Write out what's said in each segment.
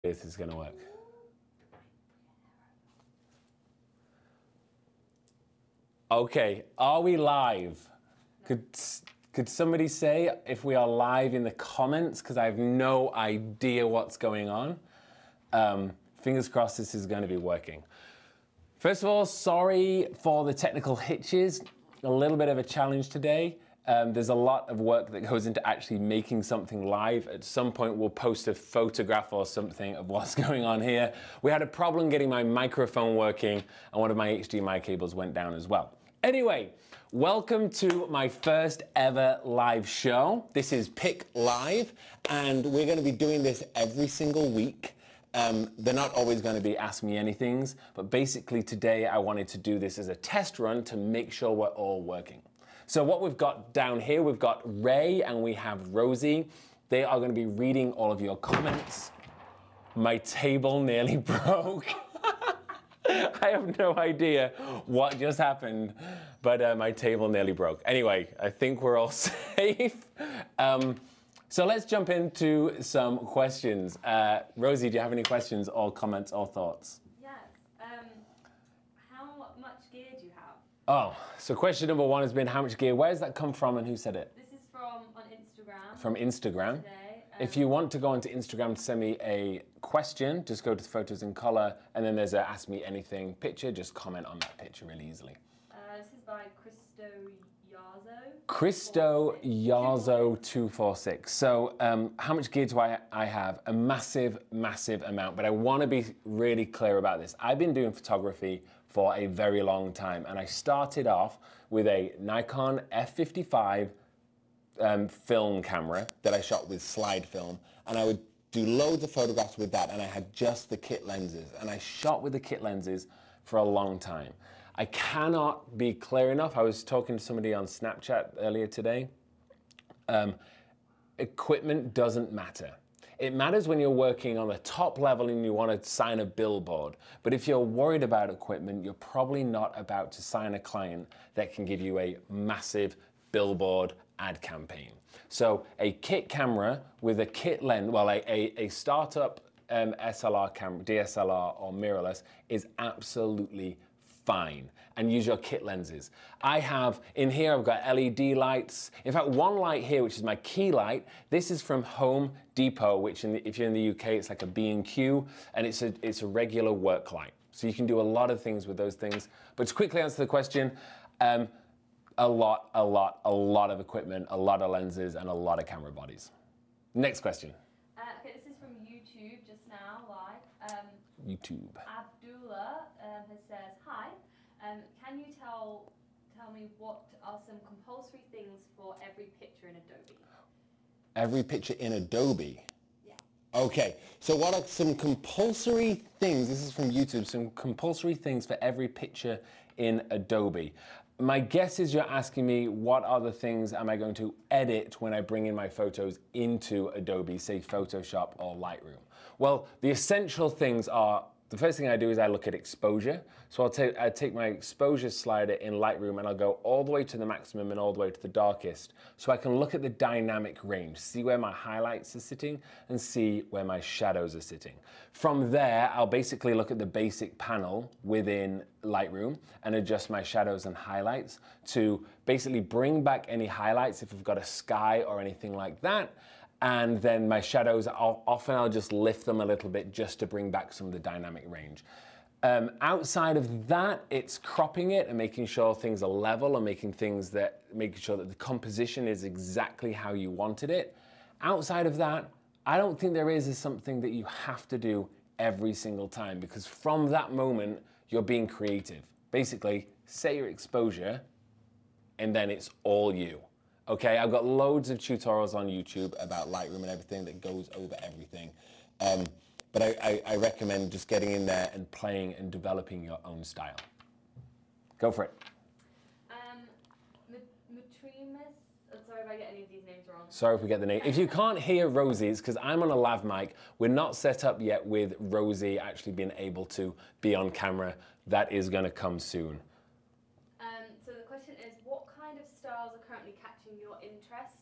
This is gonna work. Okay, are we live? Could somebody say if we are live in the comments? Because I have no idea what's going on. Fingers crossed this is going to be working. First of all, sorry for the technical hitches. A little bit of a challenge today. There's a lot of work that goes into actually making something live. At some point, we'll post a photograph or something of what's going on here. We had a problem getting my microphone working, and one of my HDMI cables went down as well. Anyway, welcome to my first ever live show. This is PIC Live, and we're going to be doing this every single week. They're not always going to be Ask Me Anythings, but basically today I wanted to do this as a test run to make sure we're all working. So what we've got down here, we've got Ray and we have Rosie. They are going to be reading all of your comments. My table nearly broke. I have no idea what just happened, but my table nearly broke. Anyway, I think we're all safe. So let's jump into some questions. Rosie, do you have any questions or comments or thoughts? Yes. How much gear do you have? Oh, so question number one has been how much gear? Where does that come from and who said it? This is from on Instagram. From Instagram. Today. If you want to go onto Instagram to send me a question, just go to Photos in Color, and then there's a Ask Me Anything picture. Just comment on that picture really easily. This is by Christo Yarzo. Christo Yarzo 246. So how much gear do I have? A massive, massive amount, but I want to be really clear about this. I've been doing photography for a very long time, and I started off with a Nikon F55 film camera that I shot with slide film, and I would do loads of photographs with that, and I had just the kit lenses, and I shot with the kit lenses for a long time. I cannot be clear enough. I was talking to somebody on Snapchat earlier today. Equipment doesn't matter. It matters when you're working on the top level and you want to sign a billboard. But if you're worried about equipment, you're probably not about to sign a client that can give you a massive billboard ad campaign. So a kit camera with a kit lens, well, a startup SLR camera, DSLR or mirrorless is absolutely fine, and use your kit lenses. I have, in here I've got LED lights. In fact, one light here, which is my key light, this is from Home Depot, which if you're in the UK, it's like a B&Q, and it's a regular work light. So you can do a lot of things with those things. But to quickly answer the question, a lot of equipment, a lot of lenses, and a lot of camera bodies. Next question. Okay, this is from YouTube just now, live. YouTube. Abdullah has says, hi, can you tell me what are some compulsory things for every picture in Adobe? Every picture in Adobe? Yeah. Okay, so what are some compulsory things, this is from YouTube, some compulsory things for every picture in Adobe. My guess is you're asking me what other things am I going to edit when I bring in my photos into Adobe, say Photoshop or Lightroom. Well, the essential things are, the first thing I do is I look at exposure. So I take my exposure slider in Lightroom and I'll go all the way to the maximum and all the way to the darkest. So I can look at the dynamic range, see where my highlights are sitting and see where my shadows are sitting. From there, I'll basically look at the basic panel within Lightroom and adjust my shadows and highlights to basically bring back any highlights if I've got a sky or anything like that. And then my shadows, often I'll just lift them a little bit just to bring back some of the dynamic range. Outside of that, it's cropping it and making sure things are level and making sure that the composition is exactly how you wanted it. Outside of that, I don't think there is something that you have to do every single time, because from that moment, you're being creative. Basically, set your exposure and then it's all you. Okay, I've got loads of tutorials on YouTube about Lightroom and everything that goes over everything. But I recommend just getting in there and playing and developing your own style. Go for it. Matrimus, I'm sorry if I get any of these names wrong. Sorry if we get the name. If you can't hear Rosie, it's because I'm on a lav mic. We're not set up yet with Rosie actually being able to be on camera. That is going to come soon. So the question is, what kind of styles are currently catching your interest,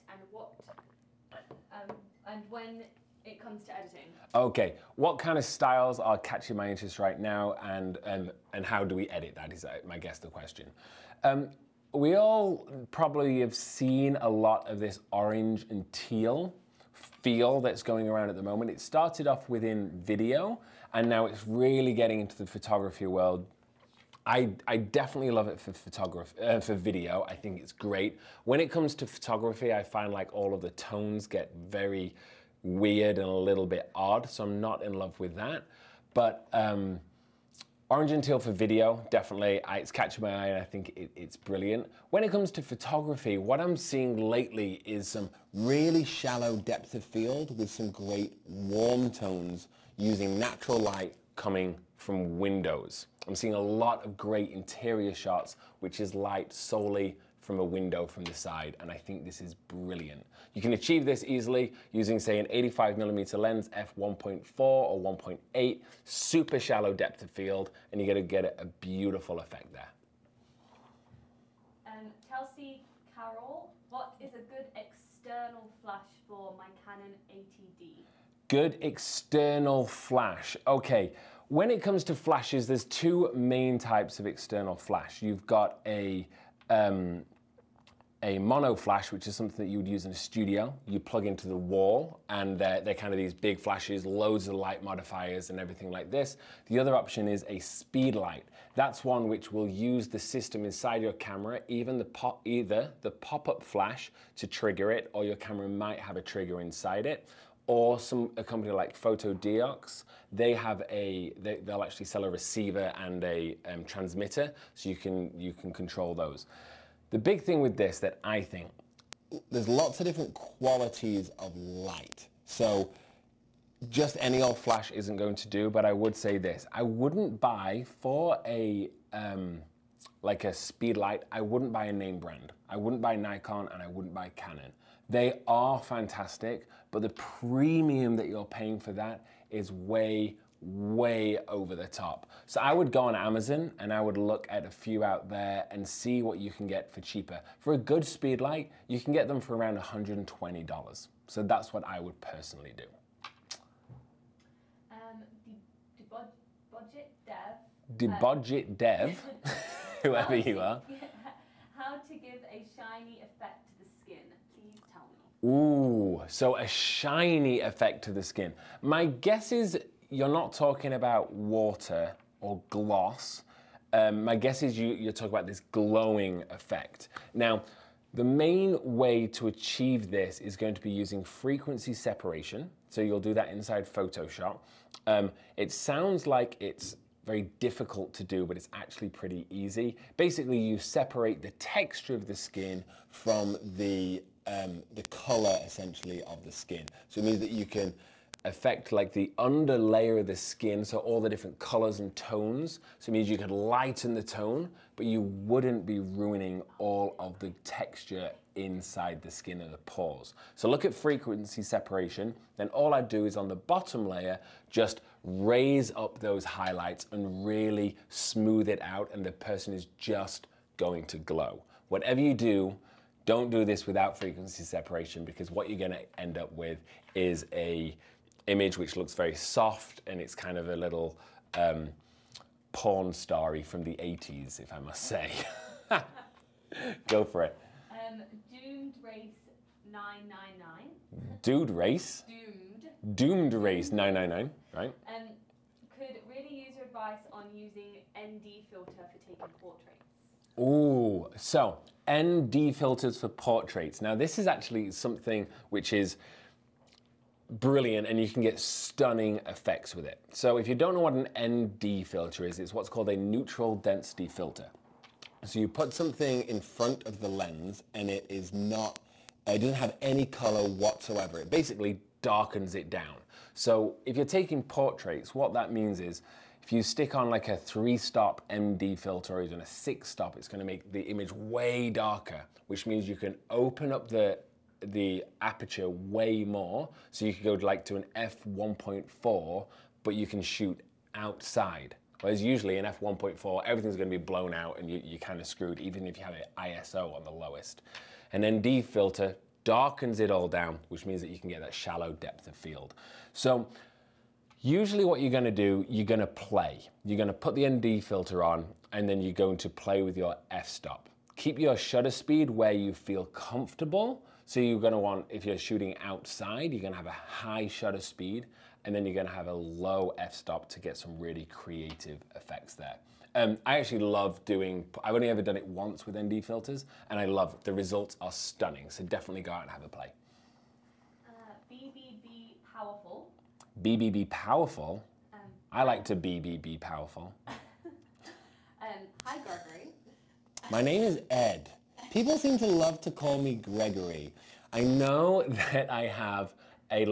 and when it comes to editing. Okay, what kind of styles are catching my interest right now, and how do we edit? That is, I guess, the question. We all probably have seen a lot of this orange and teal feel that's going around at the moment. It started off within video, and now it's really getting into the photography world. I definitely love it for for video. I think it's great. When it comes to photography, I find like all of the tones get very weird and a little bit odd, so I'm not in love with that. But orange and teal for video, definitely, it's catching my eye, and I think it's brilliant. When it comes to photography, what I'm seeing lately is some really shallow depth of field with some great warm tones using natural light coming from windows. I'm seeing a lot of great interior shots, which is light solely from a window from the side, and I think this is brilliant. You can achieve this easily using, say, an 85mm lens, f1.4 or 1.8, super shallow depth of field, and you're gonna get a beautiful effect there. Chelsea Carroll, what is a good external flash for my Canon 80D? Good external flash. Okay, when it comes to flashes, there's two main types of external flash. You've got a mono flash, which is something that you would use in a studio. You plug into the wall, and they're kind of these big flashes, loads of light modifiers and everything like this. The other option is a speed light. That's one which will use the system inside your camera, either the pop-up flash to trigger it, or your camera might have a trigger inside it. Or a company like Photodiox, they'll actually sell a receiver and a transmitter, so you can control those. The big thing with this that I think, there's lots of different qualities of light. So just any old flash isn't going to do, but I would say this. I wouldn't buy for like a speed light, I wouldn't buy a name brand. I wouldn't buy Nikon, and I wouldn't buy Canon. They are fantastic, but the premium that you're paying for that is way, way over the top. So I would go on Amazon and I would look at a few out there and see what you can get for cheaper. For a good speed light, you can get them for around $120. So that's what I would personally do. The budget dev, whoever you are. How to give a shiny effect to the skin? Please tell me. Ooh, so a shiny effect to the skin. My guess is you're not talking about water or gloss. My guess is you're talking about this glowing effect. Now, the main way to achieve this is going to be using frequency separation. So you'll do that inside Photoshop. It sounds like it's very difficult to do, but it's actually pretty easy. Basically, you separate the texture of the skin from the color, essentially, of the skin. So it means that you can affect like the under layer of the skin, so all the different colors and tones. So it means you could lighten the tone, but you wouldn't be ruining all of the texture inside the skin and the pores. So look at frequency separation, then all I do is on the bottom layer, just raise up those highlights and really smooth it out, and the person is just going to glow. Whatever you do, don't do this without frequency separation, because what you're gonna end up with is a image which looks very soft, and it's kind of a little porn starry from the 80s, if I must say. Go for it. Doomed Race 999. Dude Race? Doomed Race 999, right? Could really use your advice on using ND filter for taking portraits. Ooh, so ND filters for portraits. Now this is actually something which is brilliant, and you can get stunning effects with it. So if you don't know what an ND filter is, it's what's called a neutral density filter. So you put something in front of the lens, and it doesn't have any color whatsoever. It basically darkens it down. So if you're taking portraits, what that means is if you stick on like a 3-stop MD filter or even a 6-stop, it's going to make the image way darker, which means you can open up the aperture way more. So you could go to an f1.4, but you can shoot outside. Whereas usually in f1.4, everything's going to be blown out and you're kind of screwed, even if you have an ISO on the lowest. An ND filter darkens it all down, which means that you can get that shallow depth of field. So usually what you're gonna do, you're gonna play. You're gonna put the ND filter on, and then you're going to play with your f-stop. Keep your shutter speed where you feel comfortable. So you're gonna want, if you're shooting outside, you're gonna have a high shutter speed, and then you're gonna have a low f-stop to get some really creative effects there. I actually love doing, I've only ever done it once with ND filters, and I love it. The results are stunning, so definitely go out and have a play. BBB Powerful. BBB Powerful? I like to BBB Powerful. Hi, Gregory. My name is Ed. People seem to love to call me Gregory. I know that I have a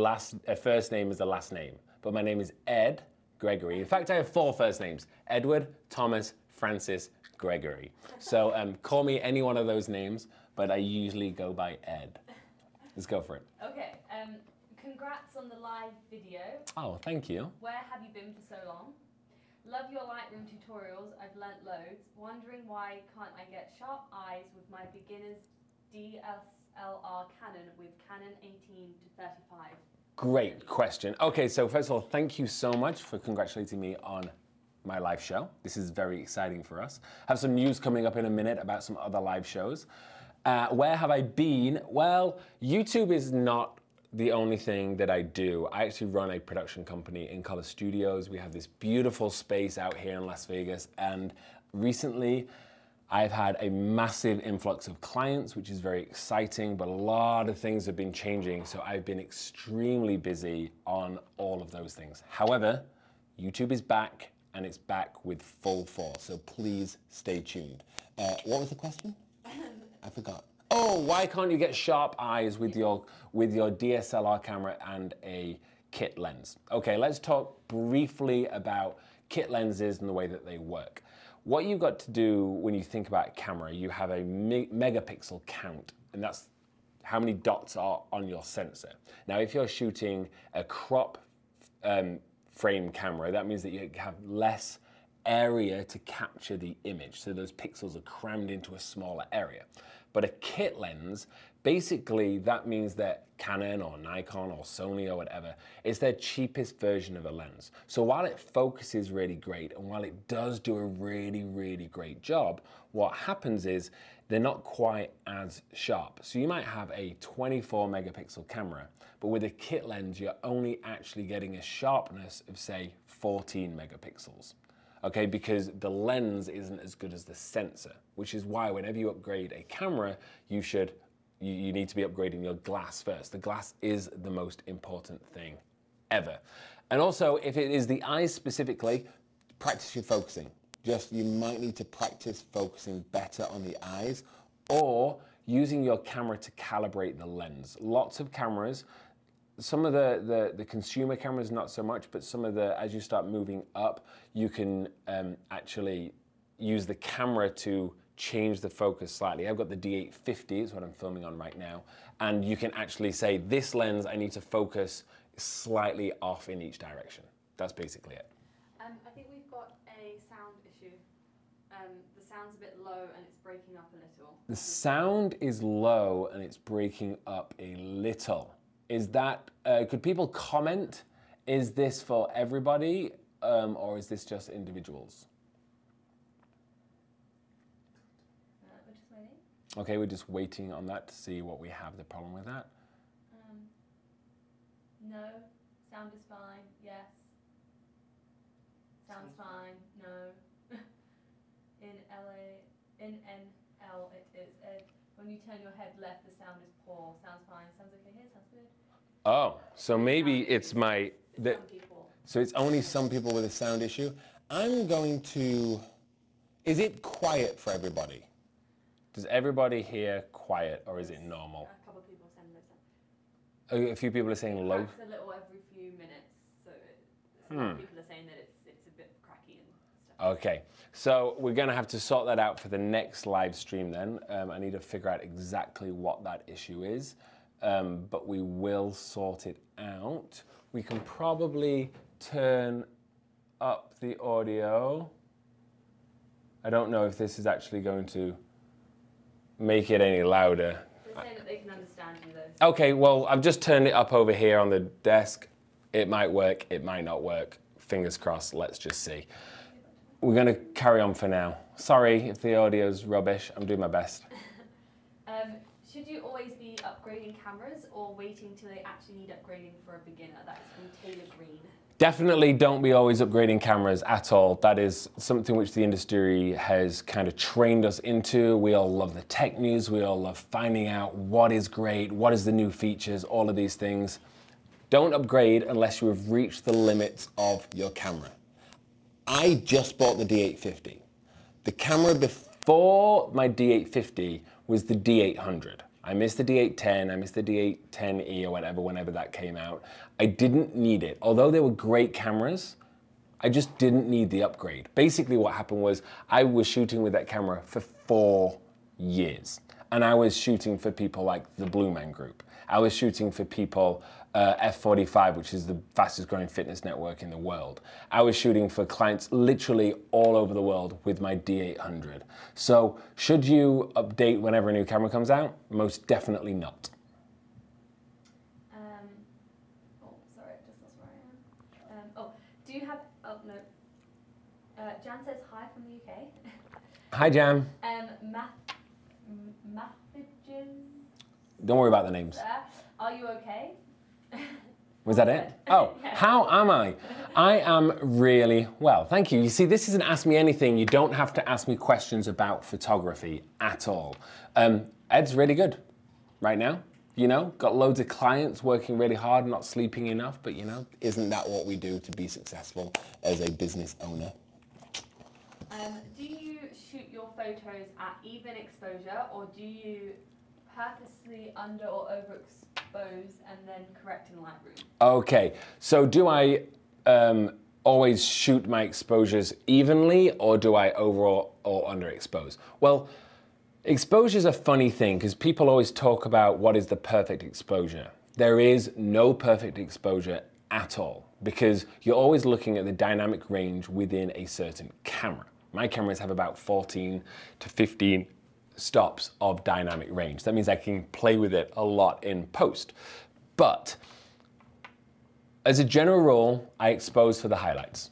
first name as a last name, but my name is Ed Gregory. In fact, I have 4 first names: Edward, Thomas, Francis, Gregory. So call me any one of those names, but I usually go by Ed. Let's go for it. Okay, congrats on the live video. Oh, thank you. Where have you been for so long? Love your Lightroom tutorials, I've learnt loads. Wondering why can't I get sharp eyes with my beginner's DSLR Canon with Canon 18 to 35? Great question. Okay, so first of all, thank you so much for congratulating me on my live show. This is very exciting for us. I have some news coming up in a minute about some other live shows. Where have I been? Well, YouTube is not the only thing that I do. I actually run a production company in Color Studios. We have this beautiful space out here in Las Vegas, and recently I've had a massive influx of clients, which is very exciting, but a lot of things have been changing, so I've been extremely busy on all of those things. However, YouTube is back, and it's back with full force, so please stay tuned. What was the question? I forgot. Oh, why can't you get sharp eyes with your DSLR camera and a kit lens? Okay, let's talk briefly about kit lenses and the way that they work. What you've got to do when you think about a camera, you have a megapixel count, and that's how many dots are on your sensor. Now, if you're shooting a crop frame camera, that means that you have less area to capture the image. So those pixels are crammed into a smaller area. But a kit lens, basically that means that Canon or Nikon or Sony or whatever, it's their cheapest version of a lens. So while it focuses really great, and while it does do a really, really great job, what happens is they're not quite as sharp. So you might have a 24 megapixel camera, but with a kit lens, you're only actually getting a sharpness of, say, 14 megapixels. Okay, because the lens isn't as good as the sensor, which is why whenever you upgrade a camera, you need to be upgrading your glass first. The glass is the most important thing ever. And also, if it is the eyes specifically, practice your focusing. You might need to practice focusing better on the eyes, or using your camera to calibrate the lens. Lots of cameras, some of the consumer cameras, not so much, but some of the, as you start moving up, you can actually use the camera to change the focus slightly. I've got the D850, is what I'm filming on right now, and you can actually say, this lens, I need to focus slightly off in each direction. That's basically it. I think we've got a sound issue. The sound's a bit low and it's breaking up a little. The sound is low and it's breaking up a little. Is that, could people comment, is this for everybody or is this just individuals? We're just waiting. Okay, we're just waiting on that to see what we have the problem with that. No, sound is fine, yes. Sounds fine, no. In NL it is. When you turn your head left, the sound is poor. Sounds fine. Sounds okay here. Sounds good. Oh, so maybe it's my... Some people. So it's only some people with a sound issue. I'm going to... Is it quiet for everybody? Does everybody hear quiet, or is it normal? A couple of people are saying low. A few people are saying low. It's a little every few minutes, so people are saying that it's a bit cracky and stuff. Okay, so we're going to have to sort that out for the next live stream then. I need to figure out exactly what that issue is, but we will sort it out. We can probably turn up the audio. I don't know if this is actually going to make it any louder. say that they can understand you though. Okay, well, I've just turned it up over here on the desk. It might work, it might not work. Fingers crossed, let's just see. We're gonna carry on for now. Sorry if the audio's rubbish, I'm doing my best. Should you always be upgrading cameras or waiting till they actually need upgrading for a beginner? That is from Taylor Green. Definitely don't be always upgrading cameras at all. That is something which the industry has kind of trained us into. We all love the tech news. We all love finding out what is great, what is the new features, all of these things. Don't upgrade unless you have reached the limits of your camera. I just bought the D850. The camera before my D850 was the D800. I missed the D810, I missed the D810E or whatever, whenever that came out. I didn't need it. Although they were great cameras, I just didn't need the upgrade. Basically what happened was I was shooting with that camera for 4 years. And I was shooting for people like the Blue Man Group. I was shooting for people, F45, which is the fastest growing fitness network in the world. I was shooting for clients literally all over the world with my D800. So should you update whenever a new camera comes out? Most definitely not. Oh, sorry, I just lost where I am. Do you have, oh no. Jan says hi from the UK. Hi, Jan. Don't worry about the names. Are you okay? Was that it? Oh, yeah. How am I? I am really well, thank you. You see, this isn't Ask Me Anything. You don't have to ask me questions about photography at all. Ed's really good right now. You know, got loads of clients, working really hard, not sleeping enough, but you know, isn't that what we do to be successful as a business owner? Do you shoot your photos at even exposure, or do you purposely under or overexpose and then correct in Lightroom? Okay, so do I always shoot my exposures evenly, or do I over or underexpose? Well, exposure is a funny thing because people always talk about what is the perfect exposure. There is no perfect exposure at all because you're always looking at the dynamic range within a certain camera. My cameras have about 14 to 15 stops of dynamic range. That means I can play with it a lot in post. But as a general rule, I expose for the highlights.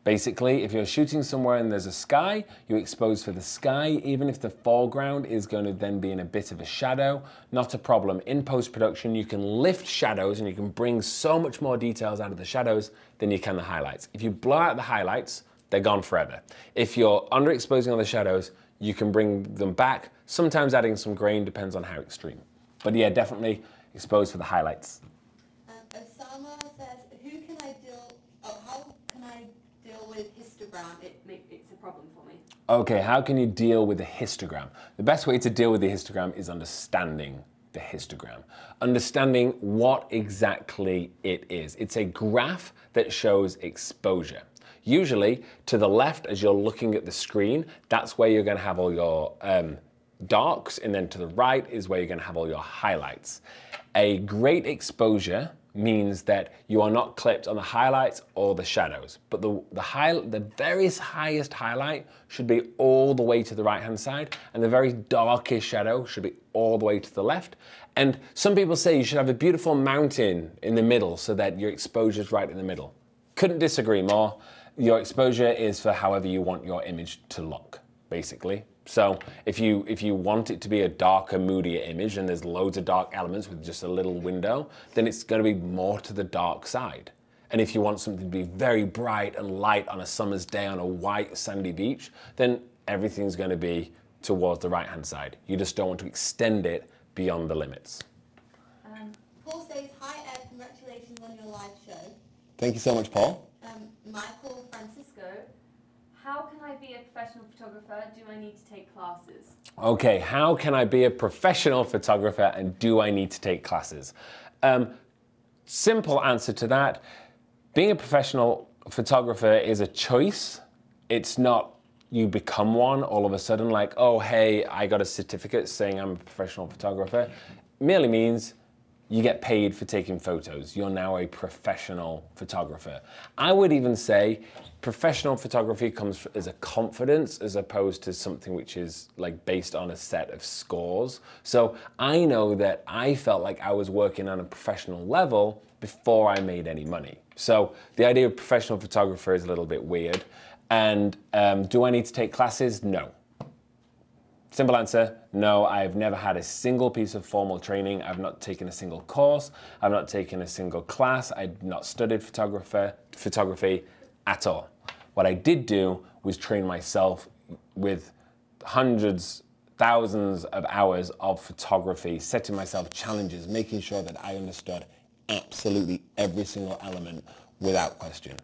Basically, if you're shooting somewhere and there's a sky, you expose for the sky, even if the foreground is going to then be in a bit of a shadow, not a problem. In post-production, you can lift shadows and you can bring so much more details out of the shadows than you can the highlights. If you blow out the highlights, they're gone forever. If you're underexposing on the shadows, you can bring them back, sometimes adding some grain, depends on how extreme. But yeah, definitely expose for the highlights. Osama says, how can I deal with histogram? It's a problem for me. Okay, how can you deal with the histogram? The best way to deal with the histogram is understanding the histogram. Understanding what exactly it is. It's a graph that shows exposure. Usually to the left as you're looking at the screen, that's where you're going to have all your darks, and then to the right is where you're going to have all your highlights. A great exposure means that you are not clipped on the highlights or the shadows, but the very highest highlight should be all the way to the right hand side, and the very darkest shadow should be all the way to the left. And some people say you should have a beautiful mountain in the middle so that your exposure is right in the middle. Couldn't disagree more. Your exposure is for however you want your image to look, basically. So if you want it to be a darker, moodier image and there's loads of dark elements with just a little window, then it's going to be more to the dark side. And if you want something to be very bright and light on a summer's day on a white sandy beach, then everything's going to be towards the right-hand side. You just don't want to extend it beyond the limits. Paul says, hi Ed, congratulations on your live show. Thank you so much, Paul. Michael Francisco, how can I be a professional photographer? Do I need to take classes? Okay, how can I be a professional photographer and do I need to take classes? Simple answer to that. Being a professional photographer is a choice. It's not you become one all of a sudden like, oh, hey, I got a certificate saying I'm a professional photographer. It merely means you get paid for taking photos. You're now a professional photographer. I would even say professional photography comes as a confidence as opposed to something which is like based on a set of scores. So I know that I felt like I was working on a professional level before I made any money. So the idea of professional photographer is a little bit weird. And do I need to take classes? No. Simple answer, no. I've never had a single piece of formal training. I've not taken a single course. I've not taken a single class. I've not studied photography at all. What I did do was train myself with hundreds, thousands of hours of photography, setting myself challenges, making sure that I understood absolutely every single element without question.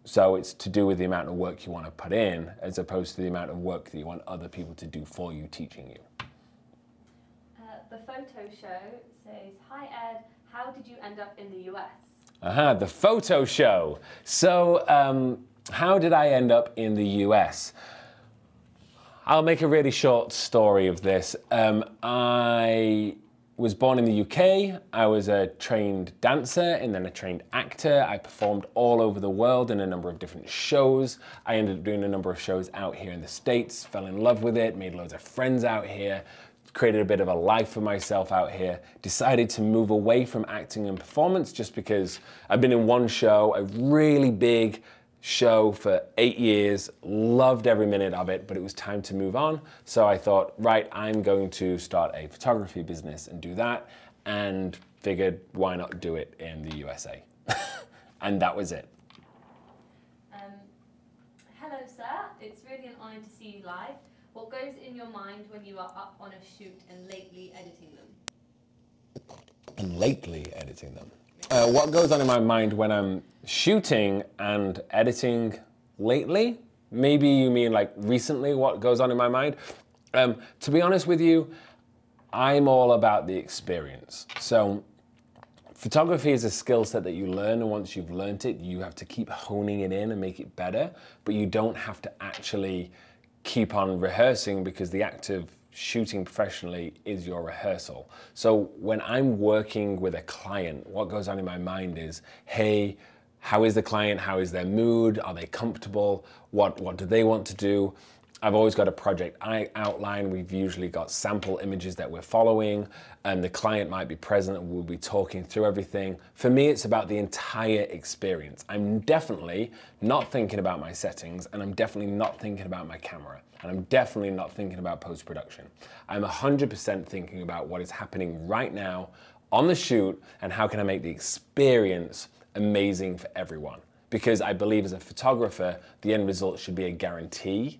So it's to do with the amount of work you want to put in as opposed to the amount of work that you want other people to do for you, teaching you. The photo show says, hi Ed, how did you end up in the US? The photo show. So how did I end up in the US? I'll make a really short story of this. I was born in the UK. I was a trained dancer and then a trained actor. I performed all over the world in a number of different shows. I ended up doing a number of shows out here in the States, fell in love with it, made loads of friends out here, created a bit of a life for myself out here, decided to move away from acting and performance just because I've been in one show, a really big show for 8 years, loved every minute of it, but it was time to move on. So I thought, right, I'm going to start a photography business and do that, and figured why not do it in the USA? And that was it. Hello sir, it's really an honor to see you live. What goes in your mind when you are up on a shoot and lately editing them? And lately editing them. What goes on in my mind when I'm shooting and editing lately? Maybe you mean like recently, what goes on in my mind? To be honest with you, I'm all about the experience. So photography is a skill set that you learn, and once you've learned it, you have to keep honing it in and make it better, but you don't have to actually keep on rehearsing because the act of shooting professionally is your rehearsal. So when I'm working with a client, what goes on in my mind is, hey, how is the client? How is their mood? Are they comfortable? What do they want to do? I've always got a project outline. We've usually got sample images that we're following, and the client might be present and we'll be talking through everything. For me, it's about the entire experience. I'm definitely not thinking about my settings, and I'm definitely not thinking about my camera, and I'm definitely not thinking about post-production. I'm 100% thinking about what is happening right now on the shoot and how can I make the experience amazing for everyone. Because I believe as a photographer, the end result should be a guarantee.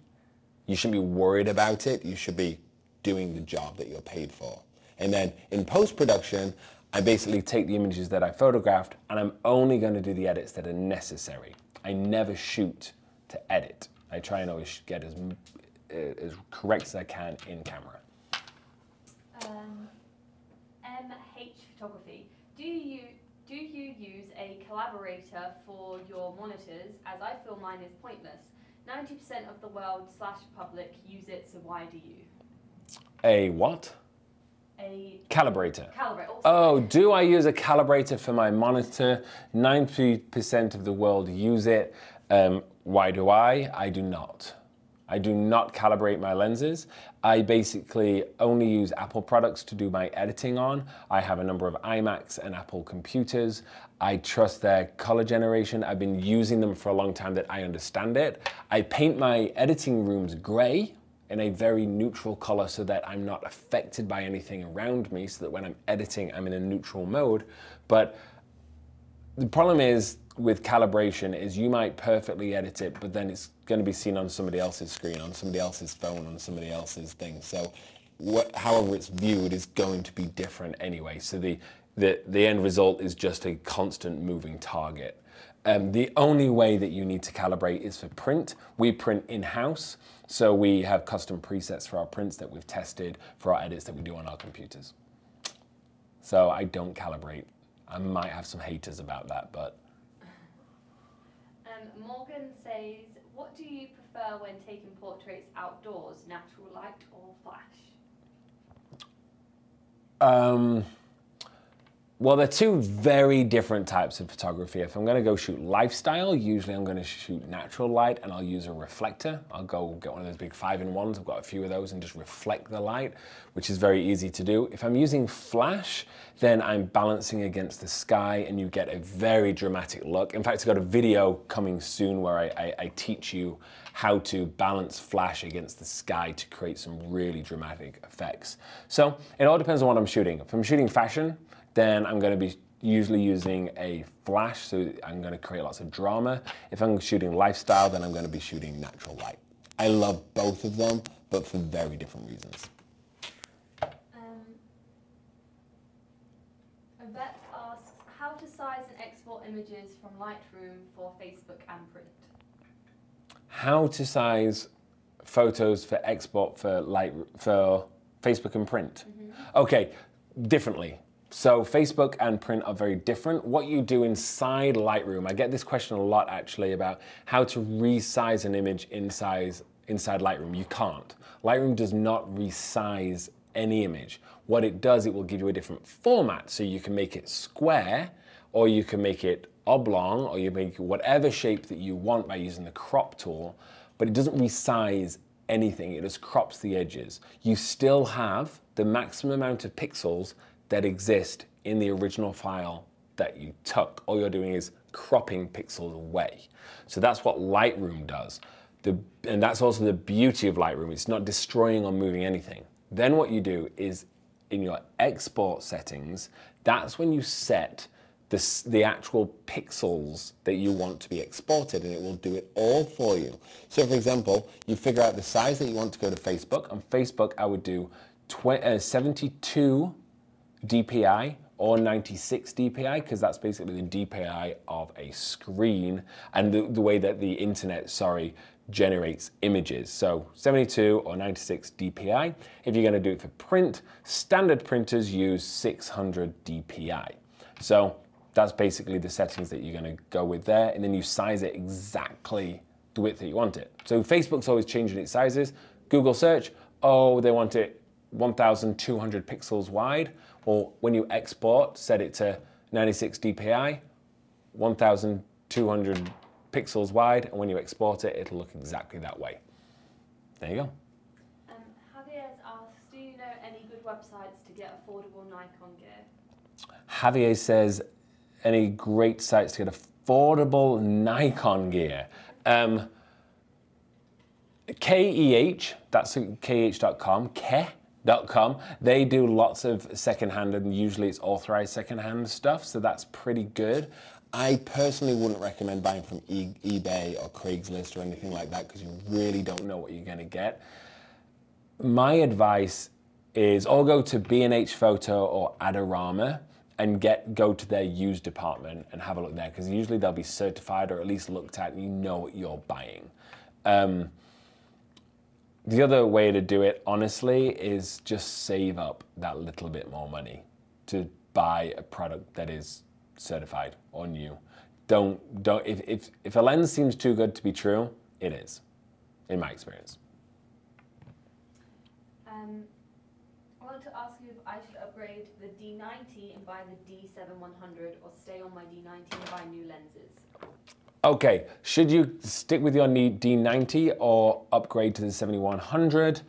You shouldn't be worried about it. You should be doing the job that you're paid for. And then in post-production, I basically take the images that I photographed and I'm only going to do the edits that are necessary. I never shoot to edit. I try and always get as correct as I can in camera. MH Photography. Do you use a collaborator for your monitors? As I feel mine is pointless. 90% of the world / public use it, so why do you? A what? A calibrator. Calibrator. Oh, do I use a calibrator for my monitor? 90% of the world use it. Why do I? I do not. I do not calibrate my lenses. I basically only use Apple products to do my editing on. I have a number of iMacs and Apple computers. I trust their color generation. I've been using them for a long time that I understand it. I paint my editing rooms gray in a very neutral color so that I'm not affected by anything around me, so that when I'm editing, I'm in a neutral mode. But the problem is with calibration is you might perfectly edit it, but then it's going to be seen on somebody else's screen, on somebody else's phone, on somebody else's thing. So however it's viewed is going to be different anyway. So the end result is just a constant moving target. The only way that you need to calibrate is for print. We print in-house, so we have custom presets for our prints that we've tested for our edits that we do on our computers. So I don't calibrate. I might have some haters about that, but... Morgan says, what do you prefer when taking portraits outdoors, natural light or flash? Well, they're two very different types of photography. If I'm going to go shoot lifestyle, usually I'm going to shoot natural light and I'll use a reflector. I'll go get one of those big 5-in-1s. I've got a few of those and just reflect the light, which is very easy to do. If I'm using flash, then I'm balancing against the sky and you get a very dramatic look. In fact, I've got a video coming soon where I teach you how to balance flash against the sky to create some really dramatic effects. So it all depends on what I'm shooting. If I'm shooting fashion, then I'm going to be usually using a flash, so I'm going to create lots of drama. If I'm shooting lifestyle, then I'm going to be shooting natural light. I love both of them, but for very different reasons. Yvette asks, how to size and export images from Lightroom for Facebook and print? How to size photos for export for Facebook and print? Mm-hmm. Okay, differently. So Facebook and print are very different. What you do inside Lightroom, I get this question a lot actually about how to resize an image inside Lightroom. You can't. Lightroom does not resize any image. What it does, it will give you a different format. So you can make it square, or you can make it oblong, or you make whatever shape that you want by using the crop tool, but it doesn't resize anything. It just crops the edges. You still have the maximum amount of pixels that exist in the original file that you took. All you're doing is cropping pixels away. So that's what Lightroom does. And that's also the beauty of Lightroom. It's not destroying or moving anything. Then what you do is in your export settings, that's when you set the actual pixels that you want to be exported, and it will do it all for you. So for example, you figure out the size that you want to go to Facebook. On Facebook, I would do 72 DPI or 96 DPI, because that's basically the DPI of a screen and the way that the internet, generates images. So 72 or 96 DPI. If you're going to do it for print, standard printers use 600 DPI. So that's basically the settings that you're going to go with there, and then you size it exactly the width that you want it. So Facebook's always changing its sizes. Google search, oh, they want it 1,200 pixels wide. Or when you export, set it to 96 DPI, 1,200 pixels wide, and when you export it, it'll look exactly that way. There you go. Javier asks, do you know any good websites to get affordable Nikon gear? Javier says, any great sites to get affordable Nikon gear? KEH, that's keh.com, keh.com. They do lots of secondhand, and usually it's authorized secondhand stuff, so that's pretty good. I personally wouldn't recommend buying from eBay or Craigslist or anything like that, because you really don't know what you're going to get. My advice is all go to B&H Photo or Adorama and go to their used department and have a look there, because usually they'll be certified or at least looked at and you know what you're buying. The other way to do it, honestly, is just save up that little bit more money to buy a product that is certified or new. If a lens seems too good to be true, it is, in my experience. I want to ask you if I should upgrade the D90 and buy the D7-100, or stay on my D90 and buy new lenses. Okay, should you stick with your D90 or upgrade to the 7100?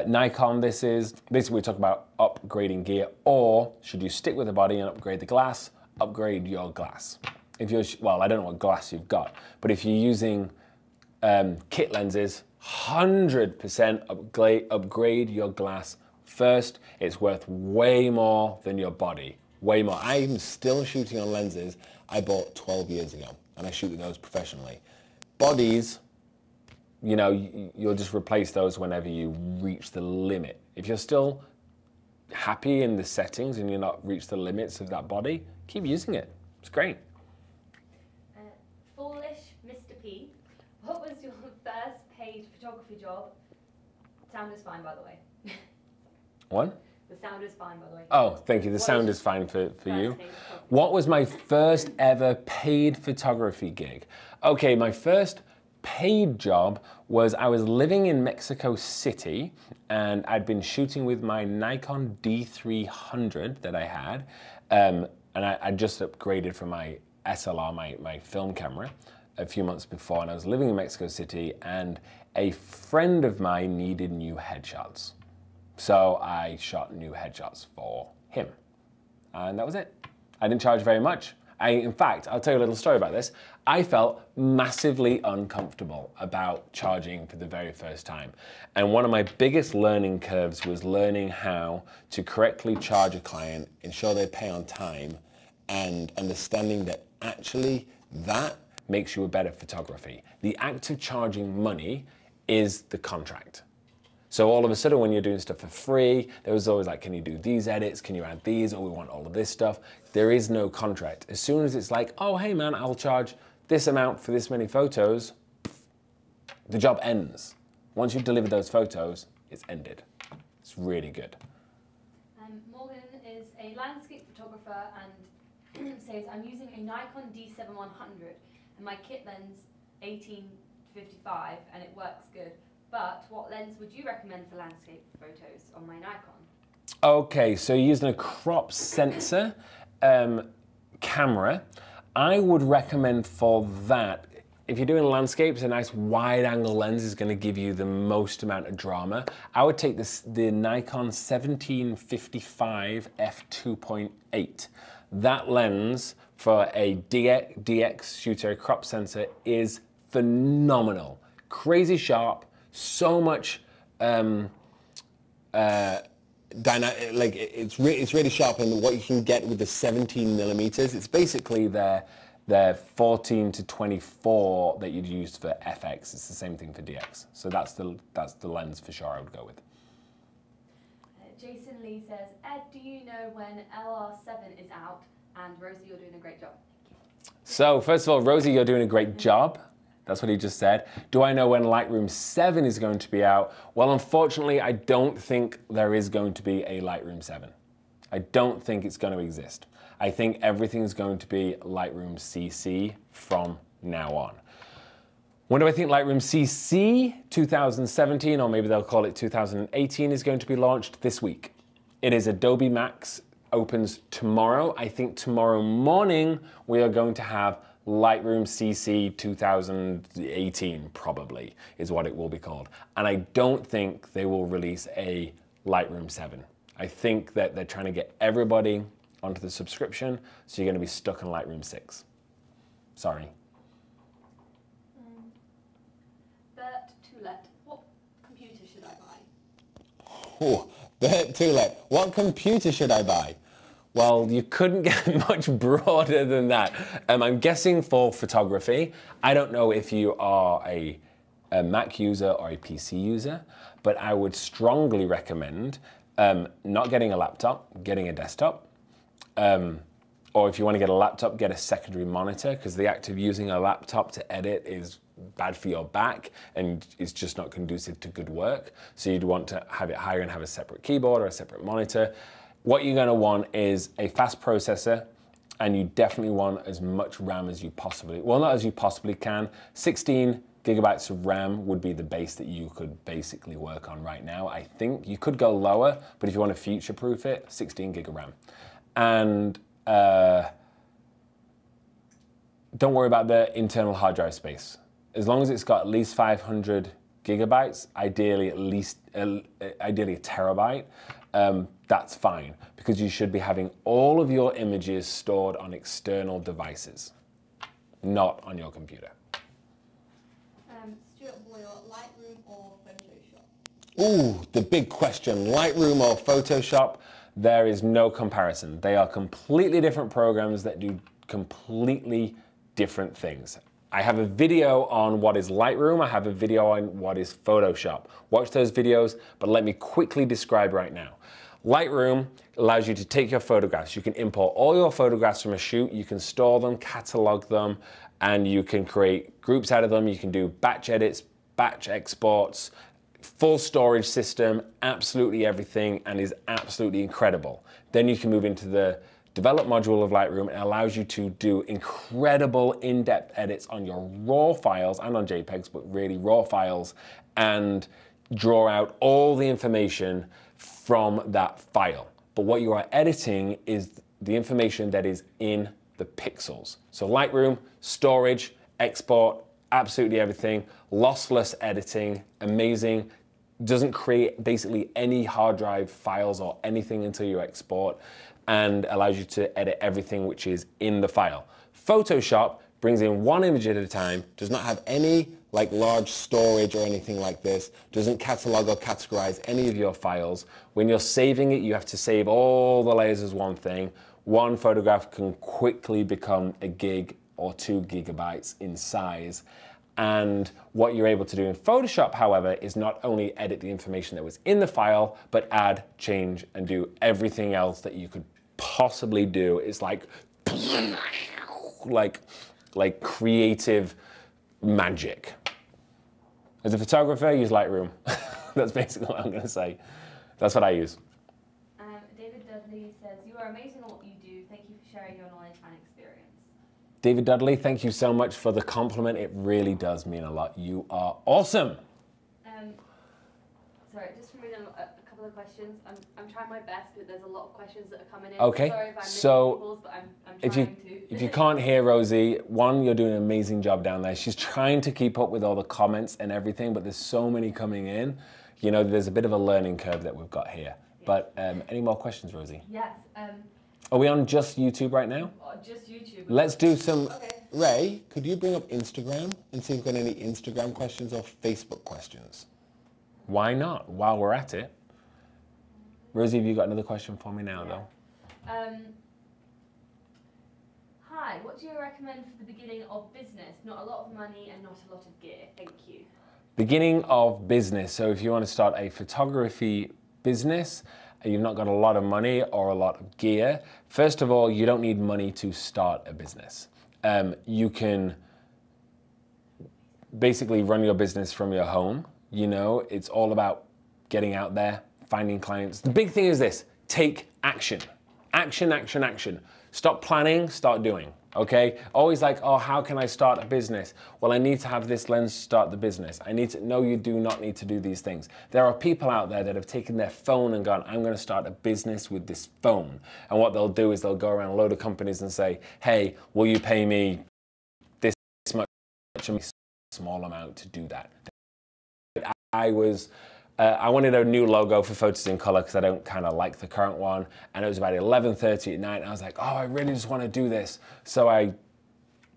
Nikon, this is, basically we're talking about upgrading gear, or should you stick with the body and upgrade the glass, upgrade your glass. If you're, well, I don't know what glass you've got, but if you're using kit lenses, 100% upgrade your glass first. It's worth way more than your body, way more. I'm still shooting on lenses I bought 12 years ago, and I shoot with those professionally. Bodies, you know, you'll just replace those whenever you reach the limit. If you're still happy in the settings and you're not reached the limits of that body, keep using it. It's great. Foolish Mr. P, what was your first paid photography job? Sound is fine, by the way. What? The sound is fine, by the way. Oh, thank you. The sound is fine for you. What was my first ever paid photography gig? Okay, my first paid job was, I was living in Mexico City and I'd been shooting with my Nikon D300 that I had. And I just upgraded from my SLR, my film camera, a few months before, and I was living in Mexico City, and a friend of mine needed new headshots. So I shot new headshots for him. And that was it. I didn't charge very much. In fact, I'll tell you a little story about this. I felt massively uncomfortable about charging for the very first time. And one of my biggest learning curves was learning how to correctly charge a client, ensure they pay on time, and understanding that actually that makes you a better photographer. The act of charging money is the contract. So all of a sudden when you're doing stuff for free, there was always like, can you do these edits? Can you add these? Or we want all of this stuff. There is no contract. As soon as it's like, oh, hey man, I'll charge this amount for this many photos, the job ends. Once you've delivered those photos, it's ended. It's really good. Morgan is a landscape photographer and says, I'm using a Nikon D7-100 and my kit lens 18-55 and it works good. But what lens would you recommend for landscape photos on my Nikon? Okay, so you're using a crop sensor camera. I would recommend for that, if you're doing landscapes, a nice wide angle lens is going to give you the most amount of drama. I would take the Nikon 1755 f2.8. That lens for a DX shooter crop sensor is phenomenal. Crazy sharp. So much it's really sharp, and what you can get with the 17 millimeters, it's basically their 14 to 24 that you'd use for FX. It's the same thing for DX. So that's the lens for sure I would go with. Jason Lee says, Ed, do you know when LR7 is out? And Rosie, you're doing a great job. So first of all, Rosie, you're doing a great job. That's what he just said. Do I know when Lightroom 7 is going to be out? Well, unfortunately, I don't think there is going to be a Lightroom 7. I don't think it's going to exist. I think everything's going to be Lightroom CC from now on. When do I think Lightroom CC 2017, or maybe they'll call it 2018, is going to be launched? This week. It is Adobe Max, opens tomorrow. I think tomorrow morning we are going to have Lightroom CC 2018, probably, is what it will be called. And I don't think they will release a Lightroom 7. I think that they're trying to get everybody onto the subscription, so you're going to be stuck in Lightroom 6. Sorry. Bert Toulet, what computer should I buy? Oh, Bert Toulet, what computer should I buy? Well, you couldn't get much broader than that. I'm guessing for photography. I don't know if you are a Mac user or a PC user, but I would strongly recommend not getting a laptop, getting a desktop. Or if you want to get a laptop, get a secondary monitor, because the act of using a laptop to edit is bad for your back and it's just not conducive to good work. So you'd want to have it higher and have a separate keyboard or a separate monitor. What you're going to want is a fast processor, and you definitely want as much RAM as you possibly, well, not as you possibly can. 16 gigabytes of RAM would be the base that you could basically work on right now. I think you could go lower, but if you want to future-proof it, 16 gig of RAM. And don't worry about the internal hard drive space. As long as it's got at least 500 gigabytes, ideally a terabyte, that's fine, because you should be having all of your images stored on external devices, not on your computer. Stuart Boyle, Lightroom or Photoshop? Ooh, the big question, Lightroom or Photoshop? There is no comparison. They are completely different programs that do completely different things. I have a video on what is Lightroom. I have a video on what is Photoshop. Watch those videos, but let me quickly describe right now. Lightroom allows you to take your photographs. You can import all your photographs from a shoot. You can store them, catalog them, and you can create groups out of them. You can do batch edits, batch exports, full storage system, absolutely everything, and is absolutely incredible. Then you can move into the develop module of Lightroom. It allows you to do incredible in-depth edits on your raw files and on JPEGs, but really raw files, and draw out all the information from that file. But what you are editing is the information that is in the pixels. So Lightroom, storage, export, absolutely everything, lossless editing, amazing. Doesn't create basically any hard drive files or anything until you export, and allows you to edit everything which is in the file. Photoshop brings in one image at a time, does not have any like large storage or anything like this, doesn't catalog or categorize any of your files. When you're saving it, you have to save all the layers as one thing. One photograph can quickly become a gig or 2 gigabytes in size. And what you're able to do in Photoshop, however, is not only edit the information that was in the file, but add, change, and do everything else that you could possibly do. It's like creative magic. As a photographer, use Lightroom. That's basically what I'm going to say. That's what I use. David Dudley says, you are amazing at what you do. Thank you for sharing your knowledge and experience. David Dudley, thank you so much for the compliment. It really does mean a lot. You are awesome. Sorry, just reading a couple of questions. I'm trying my best, but there's a lot of questions that are coming in. Okay, Sorry if I'm missing so people's, but I'm trying to. If you can't hear Rosie, one, you're doing an amazing job down there. She's trying to keep up with all the comments and everything, but there's so many coming in. You know, there's a bit of a learning curve that we've got here. Yeah. But any more questions, Rosie? Yes. Are we on just YouTube right now? Just YouTube. Let's do some. Okay. Ray, could you bring up Instagram and see if we've got any Instagram questions or Facebook questions? Why not? While we're at it. Rosie, have you got another question for me now, though? Hi, what do you recommend for the beginning of business? Not a lot of money and not a lot of gear. Thank you. Beginning of business. So if you want to start a photography business, and you've not got a lot of money or a lot of gear, first of all, you don't need money to start a business. You can basically run your business from your home. You know, it's all about getting out there, finding clients. The big thing is this: take action. Action, action, action. Stop planning, start doing, okay? Always like, oh, how can I start a business? Well, I need to have this lens to start the business. I need to, no, you do not need to do these things. There are people out there that have taken their phone and gone, I'm gonna start a business with this phone. And what they'll do is they'll go around a load of companies and say, hey, will you pay me this much, a small amount to do that? I wanted a new logo for Photos in Color because I don't kind of like the current one. And it was about 11:30 at night. And I was like, oh, I really just want to do this. So I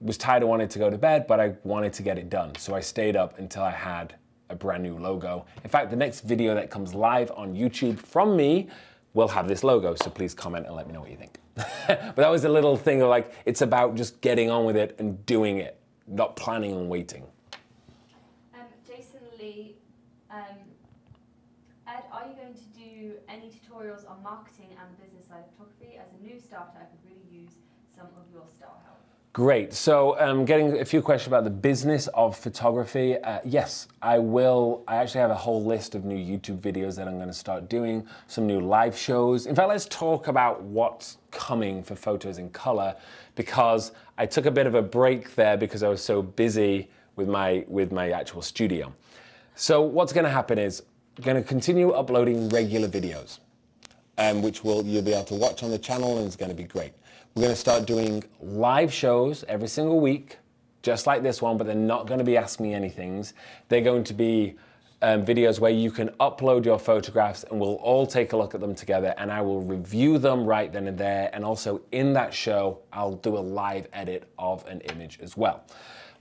was tired of wanting to go to bed, but I wanted to get it done. So I stayed up until I had a brand new logo. In fact, the next video that comes live on YouTube from me will have this logo. So please comment and let me know what you think. But that was a little thing of like, it's about just getting on with it and doing it, not planning and waiting. Jason Lee, Ed, are you going to do any tutorials on marketing and the business side of photography? As a new starter, I could really use some of your style help. Great. So getting a few questions about the business of photography. Yes, I will. I actually have a whole list of new YouTube videos that I'm going to start doing, some new live shows. In fact, let's talk about what's coming for Photos in Color, because I took a bit of a break there because I was so busy with my actual studio. So what's going to happen is I'm going to continue uploading regular videos, which you'll be able to watch on the channel, and it's going to be great. We're going to start doing live shows every single week, just like this one, but they're not going to be Ask Me Anythings. They're going to be videos where you can upload your photographs and we'll all take a look at them together, and I will review them right then and there. And also in that show, I'll do a live edit of an image as well.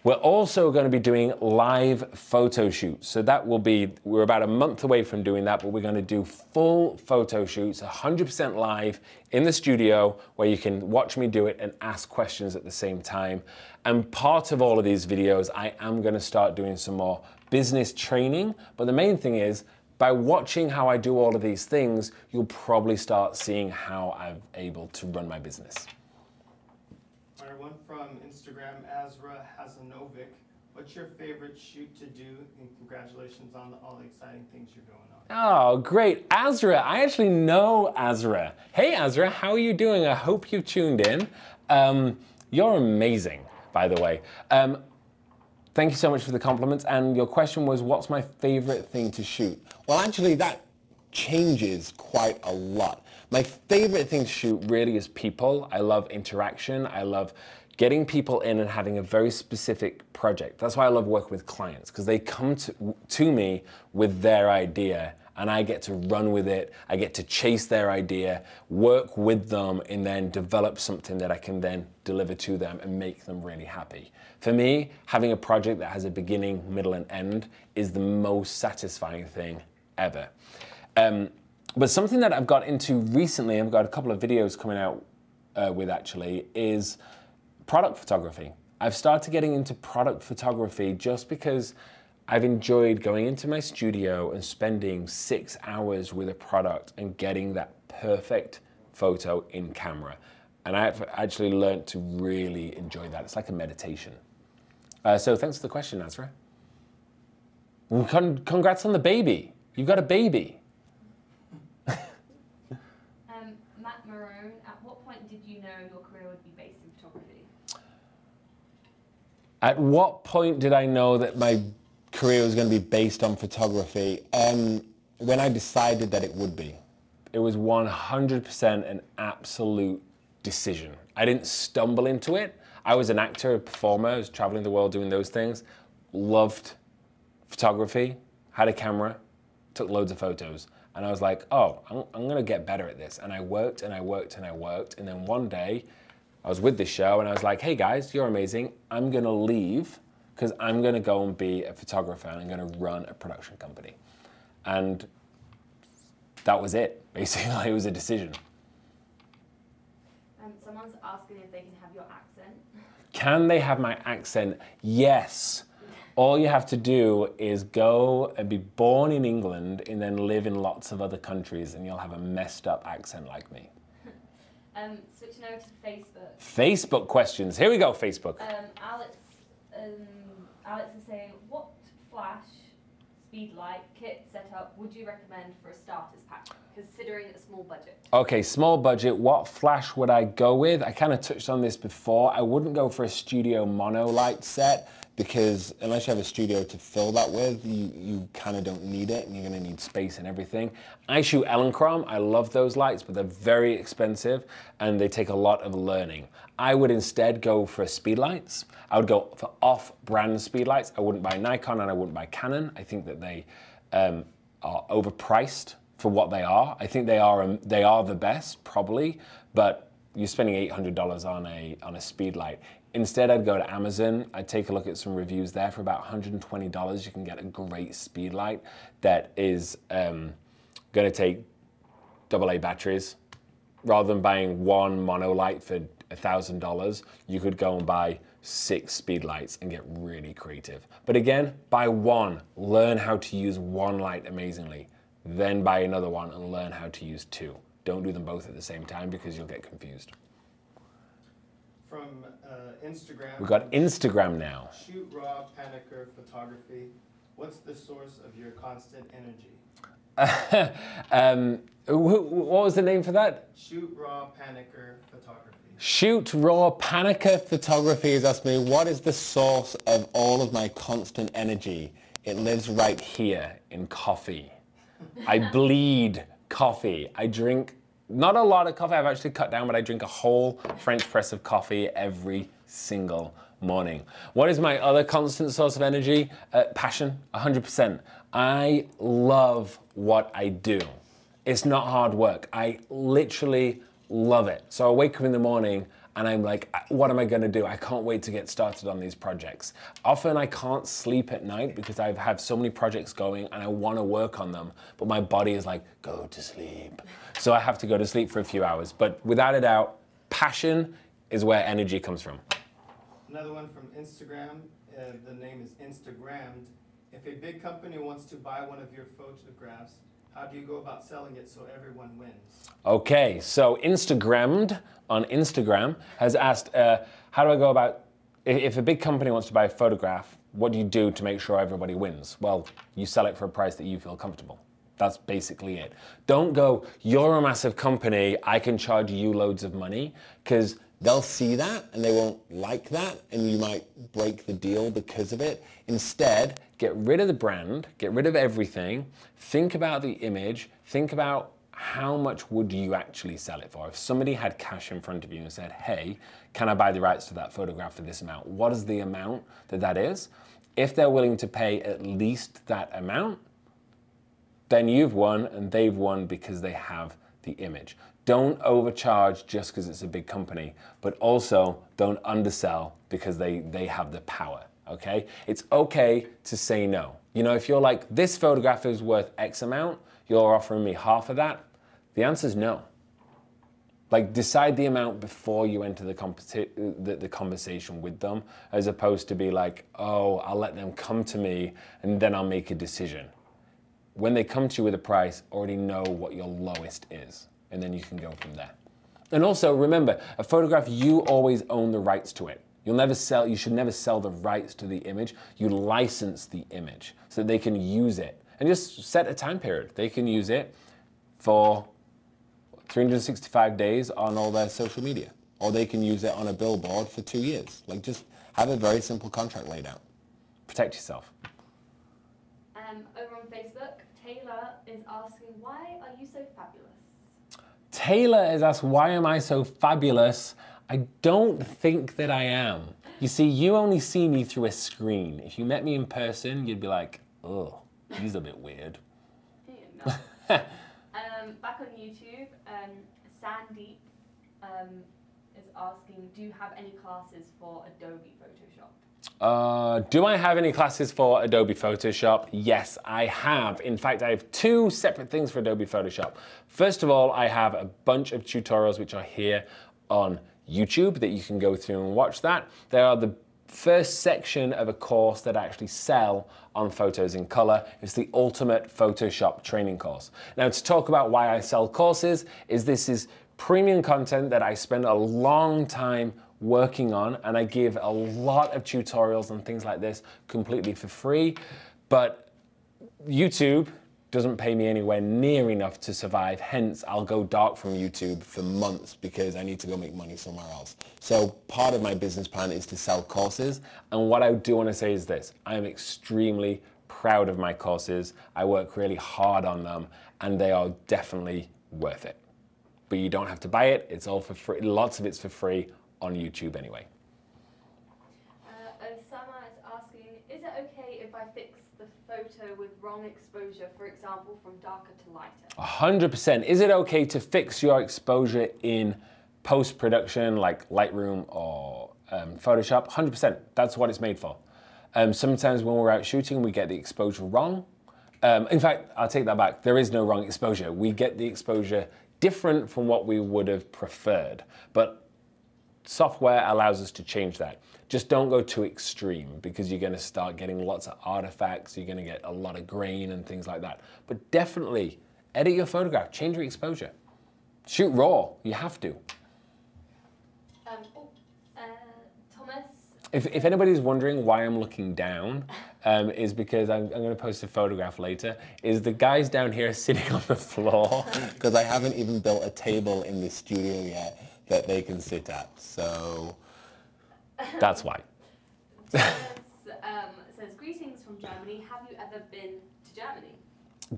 We're also going to be doing live photo shoots. So that will be, we're about a month away from doing that, but we're going to do full photo shoots, 100% live in the studio, where you can watch me do it and ask questions at the same time. And part of all of these videos, I am going to start doing some more business training. But the main thing is, by watching how I do all of these things, you'll probably start seeing how I'm able to run my business. All right, one from Instagram, Azra Hasanovic. What's your favorite shoot to do? And congratulations on all the exciting things you're doing on. Oh, great. Azra, I actually know Azra. Hey, Azra, how are you doing? I hope you've tuned in. You're amazing, by the way. Thank you so much for the compliments. And your question was, what's my favorite thing to shoot? Well, actually, that changes quite a lot. My favorite thing to shoot really is people. I love interaction. I love getting people in and having a very specific project. That's why I love working with clients, because they come to me with their idea and I get to run with it. I get to chase their idea, work with them, and then develop something that I can then deliver to them and make them really happy. For me, having a project that has a beginning, middle, and end is the most satisfying thing ever. But something that I've got into recently, I've got a couple of videos coming out with actually, is product photography. I've started getting into product photography just because I've enjoyed going into my studio and spending 6 hours with a product and getting that perfect photo in camera. And I've actually learned to really enjoy that. It's like a meditation. So thanks for the question, Azra. Congrats on the baby. You've got a baby. Matt Maroon, at what point did you know your career would be based in photography? At what point did I know that my career was going to be based on photography? When I decided that it would be. It was 100% an absolute decision. I didn't stumble into it. I was an actor, a performer, I was traveling the world doing those things, loved photography, had a camera, took loads of photos. And I was like, oh, I'm gonna get better at this. And I worked and I worked and I worked. And then one day I was with this show and I was like, hey guys, you're amazing. I'm gonna leave because I'm gonna go and be a photographer and I'm gonna run a production company. And that was it, basically. It was a decision. Someone's asking if they can have your accent. Can they have my accent? Yes. All you have to do is go and be born in England and then live in lots of other countries and you'll have a messed up accent like me. Switching over to Facebook. Facebook questions. Here we go, Facebook. Alex is saying, what flash, speed light, kit setup would you recommend for a starter's pack, considering a small budget? Okay, small budget. What flash would I go with? I kind of touched on this before. I wouldn't go for a studio mono light set, because unless you have a studio to fill that with, you kind of don't need it, and you're going to need space and everything. I shoot Elinchrom. I love those lights, but they're very expensive and they take a lot of learning. I would instead go for speed lights. I would go for off-brand speed lights. I wouldn't buy Nikon and I wouldn't buy Canon. I think that they are overpriced for what they are. I think they are the best, probably, but you're spending $800 on a speed light. Instead, I'd go to Amazon. I'd take a look at some reviews there. For about $120, you can get a great speed light that is going to take AA batteries. Rather than buying one mono light for $1,000, you could go and buy 6 speed lights and get really creative. But again, buy one. Learn how to use one light amazingly. Then buy another one and learn how to use 2. Don't do them both at the same time because you'll get confused. From Instagram. We've got Instagram now. Shoot Raw Panicker Photography. What's the source of your constant energy? What was the name for that? Shoot Raw Panicker Photography. Shoot Raw Panicker Photography is asking me, what is the source of all of my constant energy? It lives right here in coffee. I bleed coffee. I drink not a lot of coffee. I've actually cut down, but I drink a whole French press of coffee every single morning. What is my other constant source of energy? Passion, 100%. I love what I do. It's not hard work. I literally love it. So I wake up in the morning and I'm like, what am I gonna do? I can't wait to get started on these projects. Often I can't sleep at night because I have so many projects going and I wanna work on them, but my body is like, go to sleep. So I have to go to sleep for a few hours. But without a doubt, passion is where energy comes from. Another one from Instagram. The name is Instagrammed. If a big company wants to buy one of your photographs, how do you go about selling it so everyone wins? Okay, so Instagrammed on Instagram has asked, how do I go about, if a big company wants to buy a photograph, what do you do to make sure everybody wins? Well, you sell it for a price that you feel comfortable. That's basically it. Don't go, you're a massive company, I can charge you loads of money, because They'll see that and they won't like that, and you might break the deal because of it. Instead, get rid of the brand, get rid of everything, think about the image, think about how much would you actually sell it for? If somebody had cash in front of you and said, hey, can I buy the rights to that photograph for this amount? What is the amount that is? If they're willing to pay at least that amount, then you've won and they've won because they have the image. Don't overcharge just because it's a big company, but also don't undersell because they have the power, okay? It's okay to say no. You know, if you're like, this photograph is worth X amount, you're offering me half of that, the answer is no. Like, decide the amount before you enter the conversation with them, as opposed to be like, oh, I'll let them come to me and then I'll make a decision. When they come to you with a price, already know what your lowest is, and then you can go from there. And also remember, a photograph, you always own the rights to it. You should never sell the rights to the image. You license the image so that they can use it. And just set a time period. They can use it for 365 days on all their social media. Or they can use it on a billboard for 2 years. Like, just have a very simple contract laid out. Protect yourself. Over on Facebook, Taylor is asking, why are you so fabulous? Taylor has asked, why am I so fabulous? I don't think that I am. You see, you only see me through a screen. If you met me in person, you'd be like, oh, he's a bit weird. No. Back on YouTube, Sandeep is asking, do you have any classes for Adobe Photoshop? Do I have any classes for Adobe Photoshop? Yes, I have. In fact, I have 2 separate things for Adobe Photoshop. First of all, I have a bunch of tutorials which are here on YouTube that you can go through and watch that. They are the first section of a course that I actually sell on Photos in Color. It's the Ultimate Photoshop Training Course. Now, to talk about why I sell courses, this is premium content that I spend a long time working on, and I give a lot of tutorials and things like this completely for free, but YouTube doesn't pay me anywhere near enough to survive. Hence, I'll go dark from YouTube for months because I need to go make money somewhere else. So part of my business plan is to sell courses, and what I do want to say is this: I am extremely proud of my courses. I work really hard on them, and they are definitely worth it. But you don't have to buy it. It's all for free. Lots of it's for free on YouTube anyway. Osama is asking, is it okay if I fix the photo with wrong exposure, for example, from darker to lighter? 100%. Is it okay to fix your exposure in post-production like Lightroom or Photoshop? 100%. That's what it's made for. Sometimes when we're out shooting, we get the exposure wrong. In fact, I'll take that back. There is no wrong exposure. We get the exposure different from what we would have preferred. But software allows us to change that. Just don't go too extreme because you're going to start getting lots of artifacts, you're going to get a lot of grain and things like that. But definitely edit your photograph, change your exposure. Shoot raw, you have to. Thomas? If anybody's wondering why I'm looking down, is because I'm going to post a photograph later, is the guys down here sitting on the floor because I haven't even built a table in the studio yet that they can sit at, so that's why. Says, greetings from Germany. Have you ever been to Germany?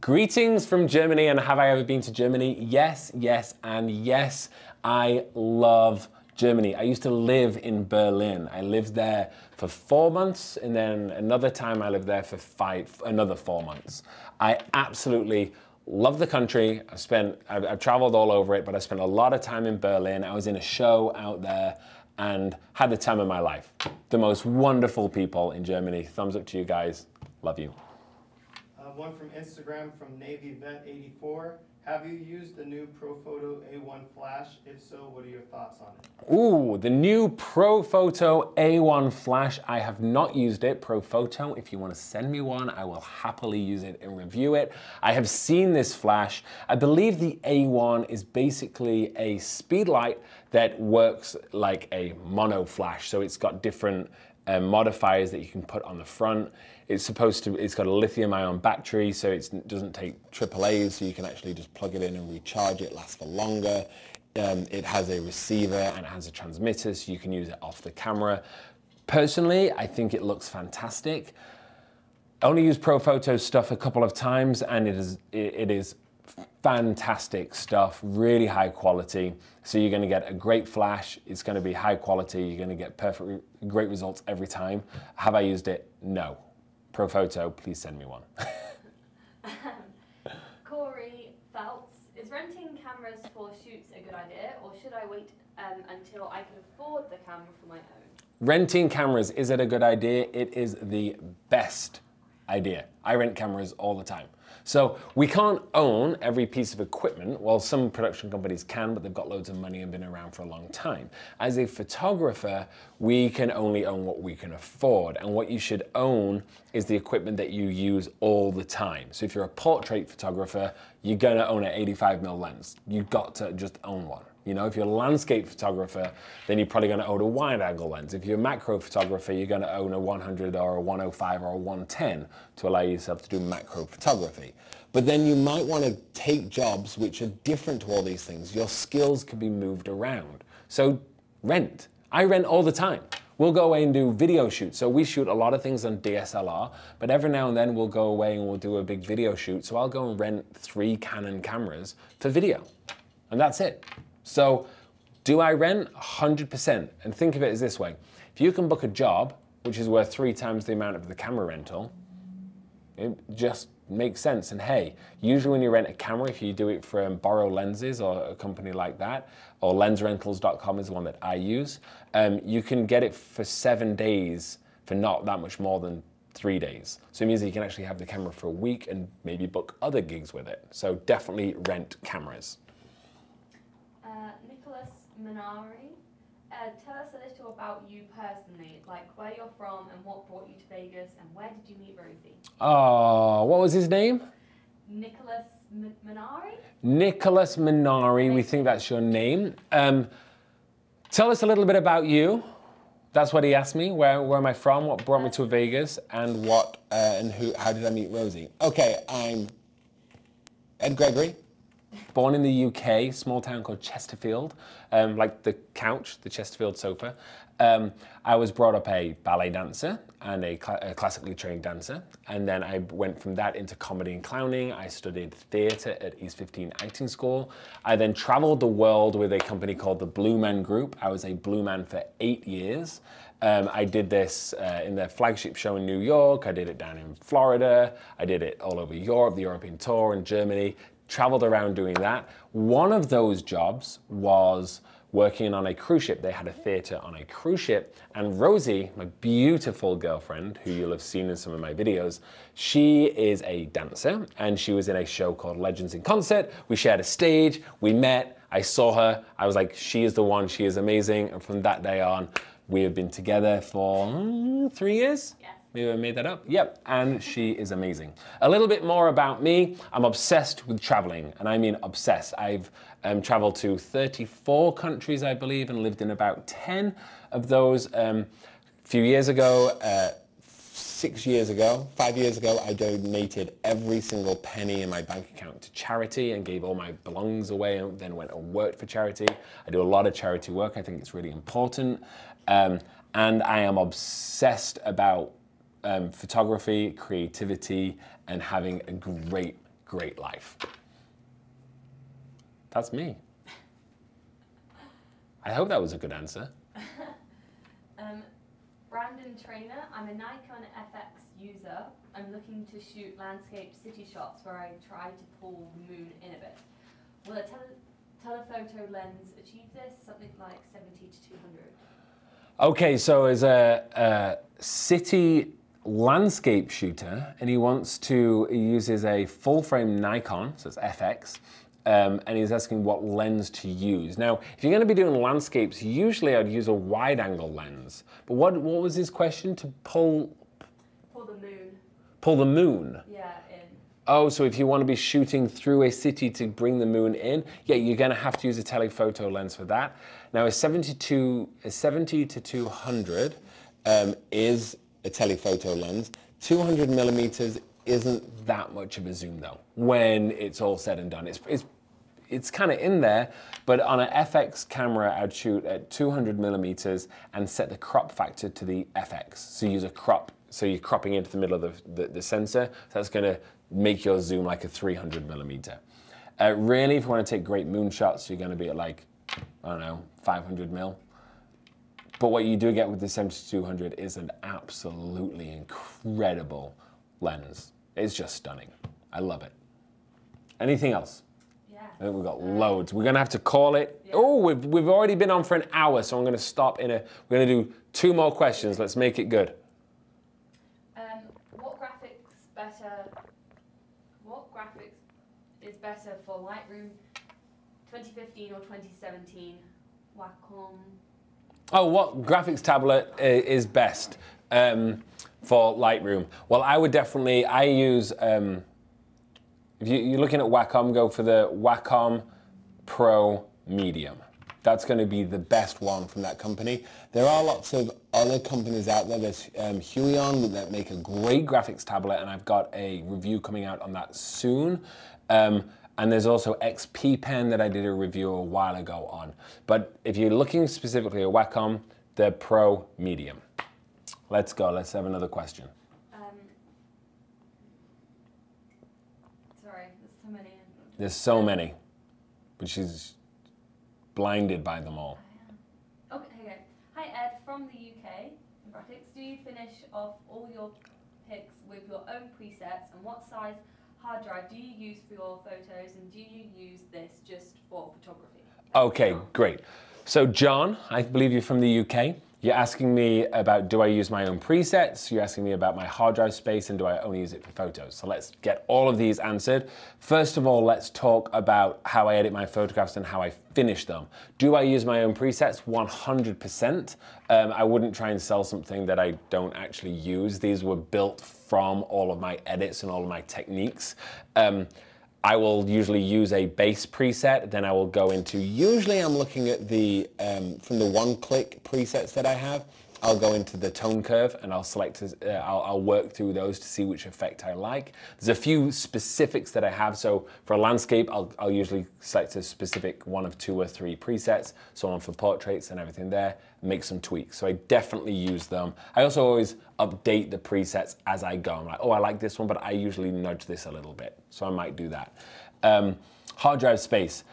Greetings from Germany, and have I ever been to Germany? Yes, yes, and yes, I love Germany. I used to live in Berlin. I lived there for 4 months, and then another time I lived there for another 4 months. I absolutely love the country. I've traveled all over it, but I spent a lot of time in Berlin. I was in a show out there and had the time of my life. The most wonderful people in Germany. Thumbs up to you guys. Love you. One from Instagram from NavyVet84. Have you used the new ProPhoto A1 flash? If so, what are your thoughts on it? Ooh, the new ProPhoto A1 flash. I have not used it. ProPhoto, if you want to send me one, I will happily use it and review it. I have seen this flash. I believe the A1 is basically a speed light that works like a mono flash. So it's got different modifiers that you can put on the front. It's got a lithium-ion battery, so it doesn't take AAAs, so you can actually just plug it in and recharge it, lasts for longer. It has a receiver and it has a transmitter, so you can use it off the camera. Personally, I think it looks fantastic. I only used ProPhoto stuff a couple of times, and it is fantastic stuff, really high quality. So you're going to get a great flash. It's going to be high quality. You're going to get great results every time. Have I used it? No. ProPhoto, please send me one. Corey Phelps, is renting cameras for shoots a good idea, or should I wait until I can afford the camera for my own? Renting cameras, is it a good idea? It is the best idea. I rent cameras all the time. So we can't own every piece of equipment. Well, some production companies can, but they've got loads of money and been around for a long time. As a photographer, we can only own what we can afford. And what you should own is the equipment that you use all the time. So if you're a portrait photographer, you're gonna own an 85mm lens. You've got to just own one. You know, if you're a landscape photographer, then you're probably going to own a wide angle lens. If you're a macro photographer, you're going to own a 100 or a 105 or a 110 to allow yourself to do macro photography. But then you might want to take jobs which are different to all these things. Your skills can be moved around. So rent. I rent all the time. We'll go away and do video shoots. So we shoot a lot of things on DSLR, but every now and then we'll go away and we'll do a big video shoot. So I'll go and rent 3 Canon cameras for video, and that's it. So do I rent? 100%. And think of it as this way. If you can book a job, which is worth 3 times the amount of the camera rental, it just makes sense. And hey, usually when you rent a camera, if you do it from Borrow Lenses or a company like that, or lensrentals.com is the one that I use, you can get it for 7 days for not that much more than 3 days. So it means that you can actually have the camera for a week and maybe book other gigs with it. So definitely rent cameras. Minari, tell us a little about you personally, like where you're from and what brought you to Vegas and where did you meet Rosie? Oh, what was his name? Nicholas Minari? Nicholas Minari, we think that's your name. Tell us a little bit about you. That's what he asked me. Where am I from? What brought me to Vegas? And what and who? How did I meet Rosie? Okay, I'm Ed Gregory. Born in the UK, small town called Chesterfield, like the couch, the Chesterfield sofa. I was brought up a ballet dancer and a classically trained dancer. And then I went from that into comedy and clowning. I studied theatre at East 15 Acting School. I then traveled the world with a company called the Blue Man Group. I was a Blue Man for 8 years. I did this in their flagship show in New York. I did it down in Florida. I did it all over Europe, the European tour in Germany. Traveled around doing that. One of those jobs was working on a cruise ship. They had a theater on a cruise ship, and Rosie, my beautiful girlfriend, who you'll have seen in some of my videos, she is a dancer, and she was in a show called Legends in Concert. We shared a stage, we met, I saw her, I was like, she is the one, she is amazing, and from that day on, we have been together for 3 years? Yes. Maybe I made that up. Yep, and she is amazing. A little bit more about me. I'm obsessed with traveling, and I mean obsessed. I've traveled to 34 countries, I believe, and lived in about 10 of those. A few years ago, 5 years ago, I donated every single penny in my bank account to charity and gave all my belongings away, and then went and worked for charity. I do a lot of charity work. I think it's really important. And I am obsessed about photography, creativity, and having a great, great life. That's me. I hope that was a good answer. Brandon Trainer, I'm a Nikon FX user. I'm looking to shoot landscape city shots where I try to pull the moon in a bit. Will a telephoto lens achieve this? Something like 70 to 200. Okay, so as a city landscape shooter, and he uses a full frame Nikon, so it's FX, and he's asking what lens to use. Now, if you're going to be doing landscapes, usually I'd use a wide angle lens. But what was his question? To pull the moon. Pull the moon? Yeah, in. Oh, so if you want to be shooting through a city to bring the moon in, yeah, you're going to have to use a telephoto lens for that. Now, a 70 to 200 is a telephoto lens. 200 millimeters isn't that much of a zoom though, when it's all said and done. it's kind of in there, but on an FX camera, I'd shoot at 200 millimeters and set the crop factor to the FX. So use a crop, so you're cropping into the middle of the sensor. So that's gonna make your zoom like a 300 millimeter. Really, if you want to take great moon shots, you're gonna be at like, I don't know, 500 mil. But what you do get with the 70-200 is an absolutely incredible lens. It's just stunning. I love it. Anything else? Yeah. I think we've got loads. We're gonna have to call it. Yeah. Oh, we've already been on for an hour, so I'm gonna stop we're gonna do 2 more questions. Let's make it good. What graphics is better for Lightroom 2015 or 2017? Wacom. Oh, what graphics tablet is best for Lightroom? Well, I use, if you're looking at Wacom, go for the Wacom Pro Medium. That's going to be the best one from that company. There are lots of other companies out there. There's Huion that make a great graphics tablet, and I've got a review coming out on that soon. And there's also XP Pen that I did a review a while ago on. But if you're looking specifically at Wacom, the Pro Medium. Let's go, let's have another question. Sorry, there's so many. There's so many, but she's blinded by them all. Okay. Hi Ed, from the UK, in brackets, do you finish off all your pics with your own presets, and what size hard drive do you use for your photos, and do you use this just for photography? Okay, great. So John, I believe you're from the UK. You're asking me about, do I use my own presets? You're asking me about my hard drive space, and do I only use it for photos? So let's get all of these answered. First of all, let's talk about how I edit my photographs and how I finish them. Do I use my own presets? 100%. I wouldn't try and sell something that I don't actually use. These were built from all of my edits and all of my techniques. I will usually use a base preset, then I will go into, usually I'm looking at the, from the one-click presets that I have, I'll go into the tone curve and I'll select, I'll work through those to see which effect I like. There's a few specifics that I have, so for a landscape, I'll usually select a specific 1 of 2 or 3 presets, so on for portraits and everything there, make some tweaks. So I definitely use them. I also always update the presets as I go. I'm like, oh, I like this one, but I usually nudge this a little bit, so I might do that. Hard drive space.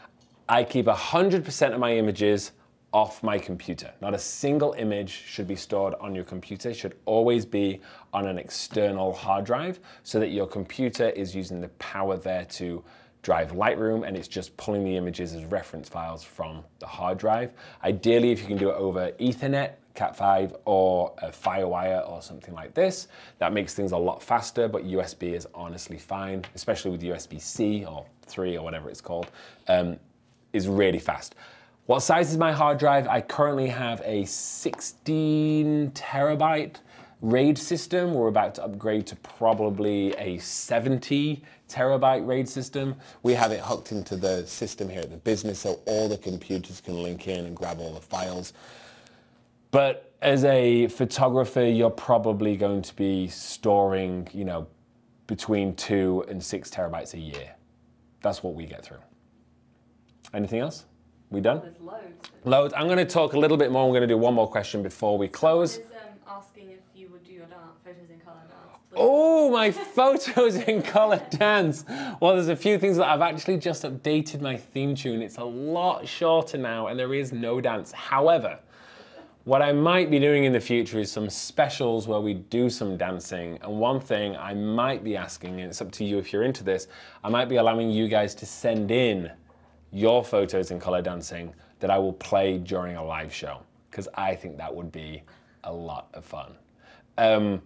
I keep 100% of my images off my computer. Not a single image should be stored on your computer. It should always be on an external hard drive so that your computer is using the power there to drive Lightroom, and it's just pulling the images as reference files from the hard drive. Ideally, if you can do it over Ethernet, Cat5, or a FireWire or something like this, that makes things a lot faster, but USB is honestly fine, especially with USB-C or 3 or whatever it's called, is really fast. What size is my hard drive? I currently have a 16 terabyte RAID system. We're about to upgrade to probably a 70 terabyte RAID system. We have it hooked into the system here at the business, so all the computers can link in and grab all the files. But as a photographer, you're probably going to be storing, you know, between 2 and 6 terabytes a year. That's what we get through. Anything else? We done? There's loads. Loads. I'm going to talk a little bit more. I'm going to do one more question before we close. Someone is asking if you would do your photos in color dance. Please. Oh, my photos in color dance. Well, there's a few things that I've actually just updated my theme tune. It's a lot shorter now, and there is no dance. However, what I might be doing in the future is some specials where we do some dancing. And one thing I might be asking, and it's up to you if you're into this, I might be allowing you guys to send in your photos in color dancing that I will play during a live show, because I think that would be a lot of fun.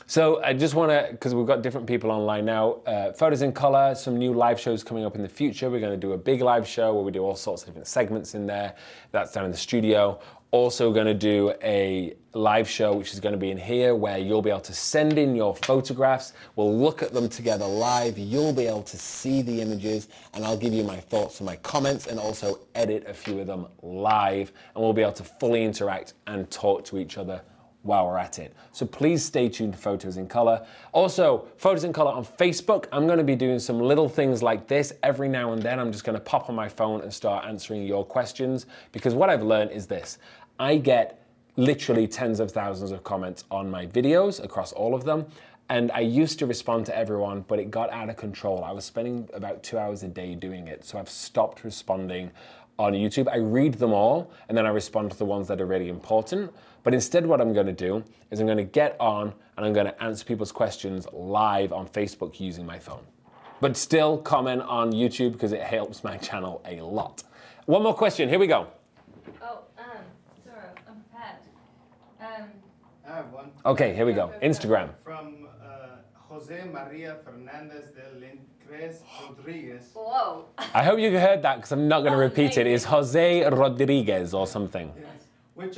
So I just want to, because we've got different people online now, photos in color, some new live shows coming up in the future. We're going to do a big live show where we do all sorts of different segments in there. That's down in the studio. Also going to do a live show, which is going to be in here, where you'll be able to send in your photographs. We'll look at them together live. You'll be able to see the images, and I'll give you my thoughts and my comments, and also edit a few of them live. And we'll be able to fully interact and talk to each other while we're at it. So please stay tuned to Photos in Color. Also, Photos in Color on Facebook. I'm going to be doing some little things like this every now and then. I'm just going to pop on my phone and start answering your questions, because what I've learned is this. I get literally tens of thousands of comments on my videos across all of them. And I used to respond to everyone, but it got out of control. I was spending about 2 hours a day doing it. So I've stopped responding on YouTube. I read them all, and then I respond to the ones that are really important. But instead what I'm gonna do is I'm gonna get on and I'm gonna answer people's questions live on Facebook using my phone. But still comment on YouTube because it helps my channel a lot. One more question, here we go. Oh, sorry, I'm prepared. I have one. Okay, here we go. Instagram. From Jose Maria Fernandez de Lincres Rodriguez. Whoa. I hope you heard that because I'm not gonna repeat it. It's Jose Rodriguez or something. Yes. Which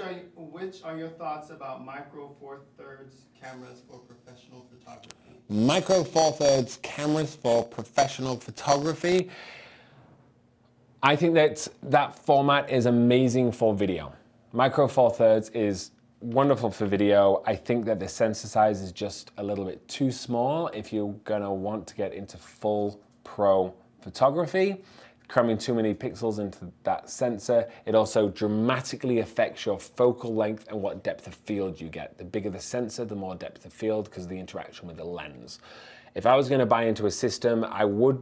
are your thoughts about micro four thirds cameras for professional photography? Micro Four Thirds cameras for professional photography. I think that format is amazing for video. Micro Four Thirds is wonderful for video. I think that the sensor size is just a little bit too small if you're gonna want to get into full pro photography. Cramming too many pixels into that sensor, it also dramatically affects your focal length and what depth of field you get. The bigger the sensor, the more depth of field because of the interaction with the lens. If I was going to buy into a system,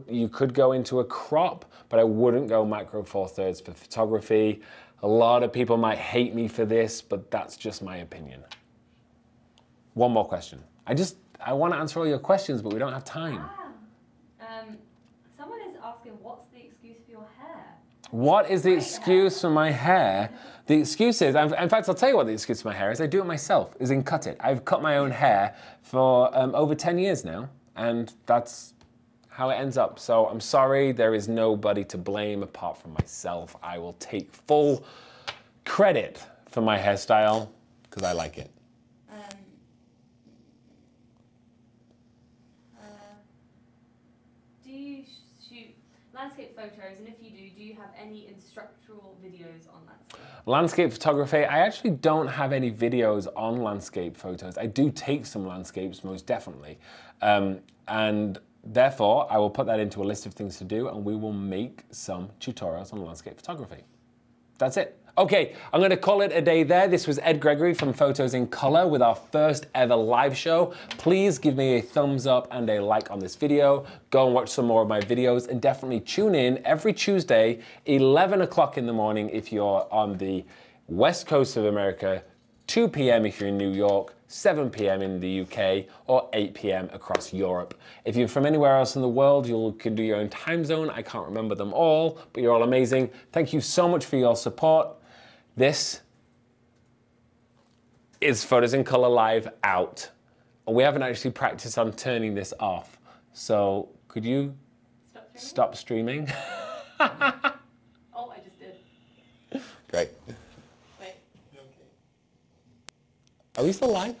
you could go into a crop, but I wouldn't go Micro Four Thirds for photography. A lot of people might hate me for this, but that's just my opinion. One more question. I want to answer all your questions, but we don't have time. Someone is asking, what's the excuse for your hair? What is the excuse for my hair? The excuse is, in fact, I'll tell you what the excuse for my hair is. I do it myself, is in cut it. I've cut my own hair for over 10 years now, and that's how it ends up. So I'm sorry, there is nobody to blame apart from myself. I will take full credit for my hairstyle because I like it. Do you shoot landscape photos, and if you do you have any instructional videos on landscape? Landscape photography, I actually don't have any videos on landscape photos. I do take some landscapes, most definitely. And therefore, I will put that into a list of things to do, and we will make some tutorials on landscape photography. That's it. Okay, I'm going to call it a day there. This was Ed Gregory from Photos in Color with our first ever live show. Please give me a thumbs up and a like on this video. Go and watch some more of my videos, and definitely tune in every Tuesday, 11 o'clock in the morning if you're on the West Coast of America, 2 p.m. if you're in New York, 7 p.m. in the UK, or 8 p.m. across Europe. If you're from anywhere else in the world, you can do your own time zone. I can't remember them all, but you're all amazing. Thank you so much for your support. This is Photos in Color Live out. We haven't actually practiced on turning this off. So could you stop streaming? Oh, I just did. Great. Wait. Okay. Are we still live?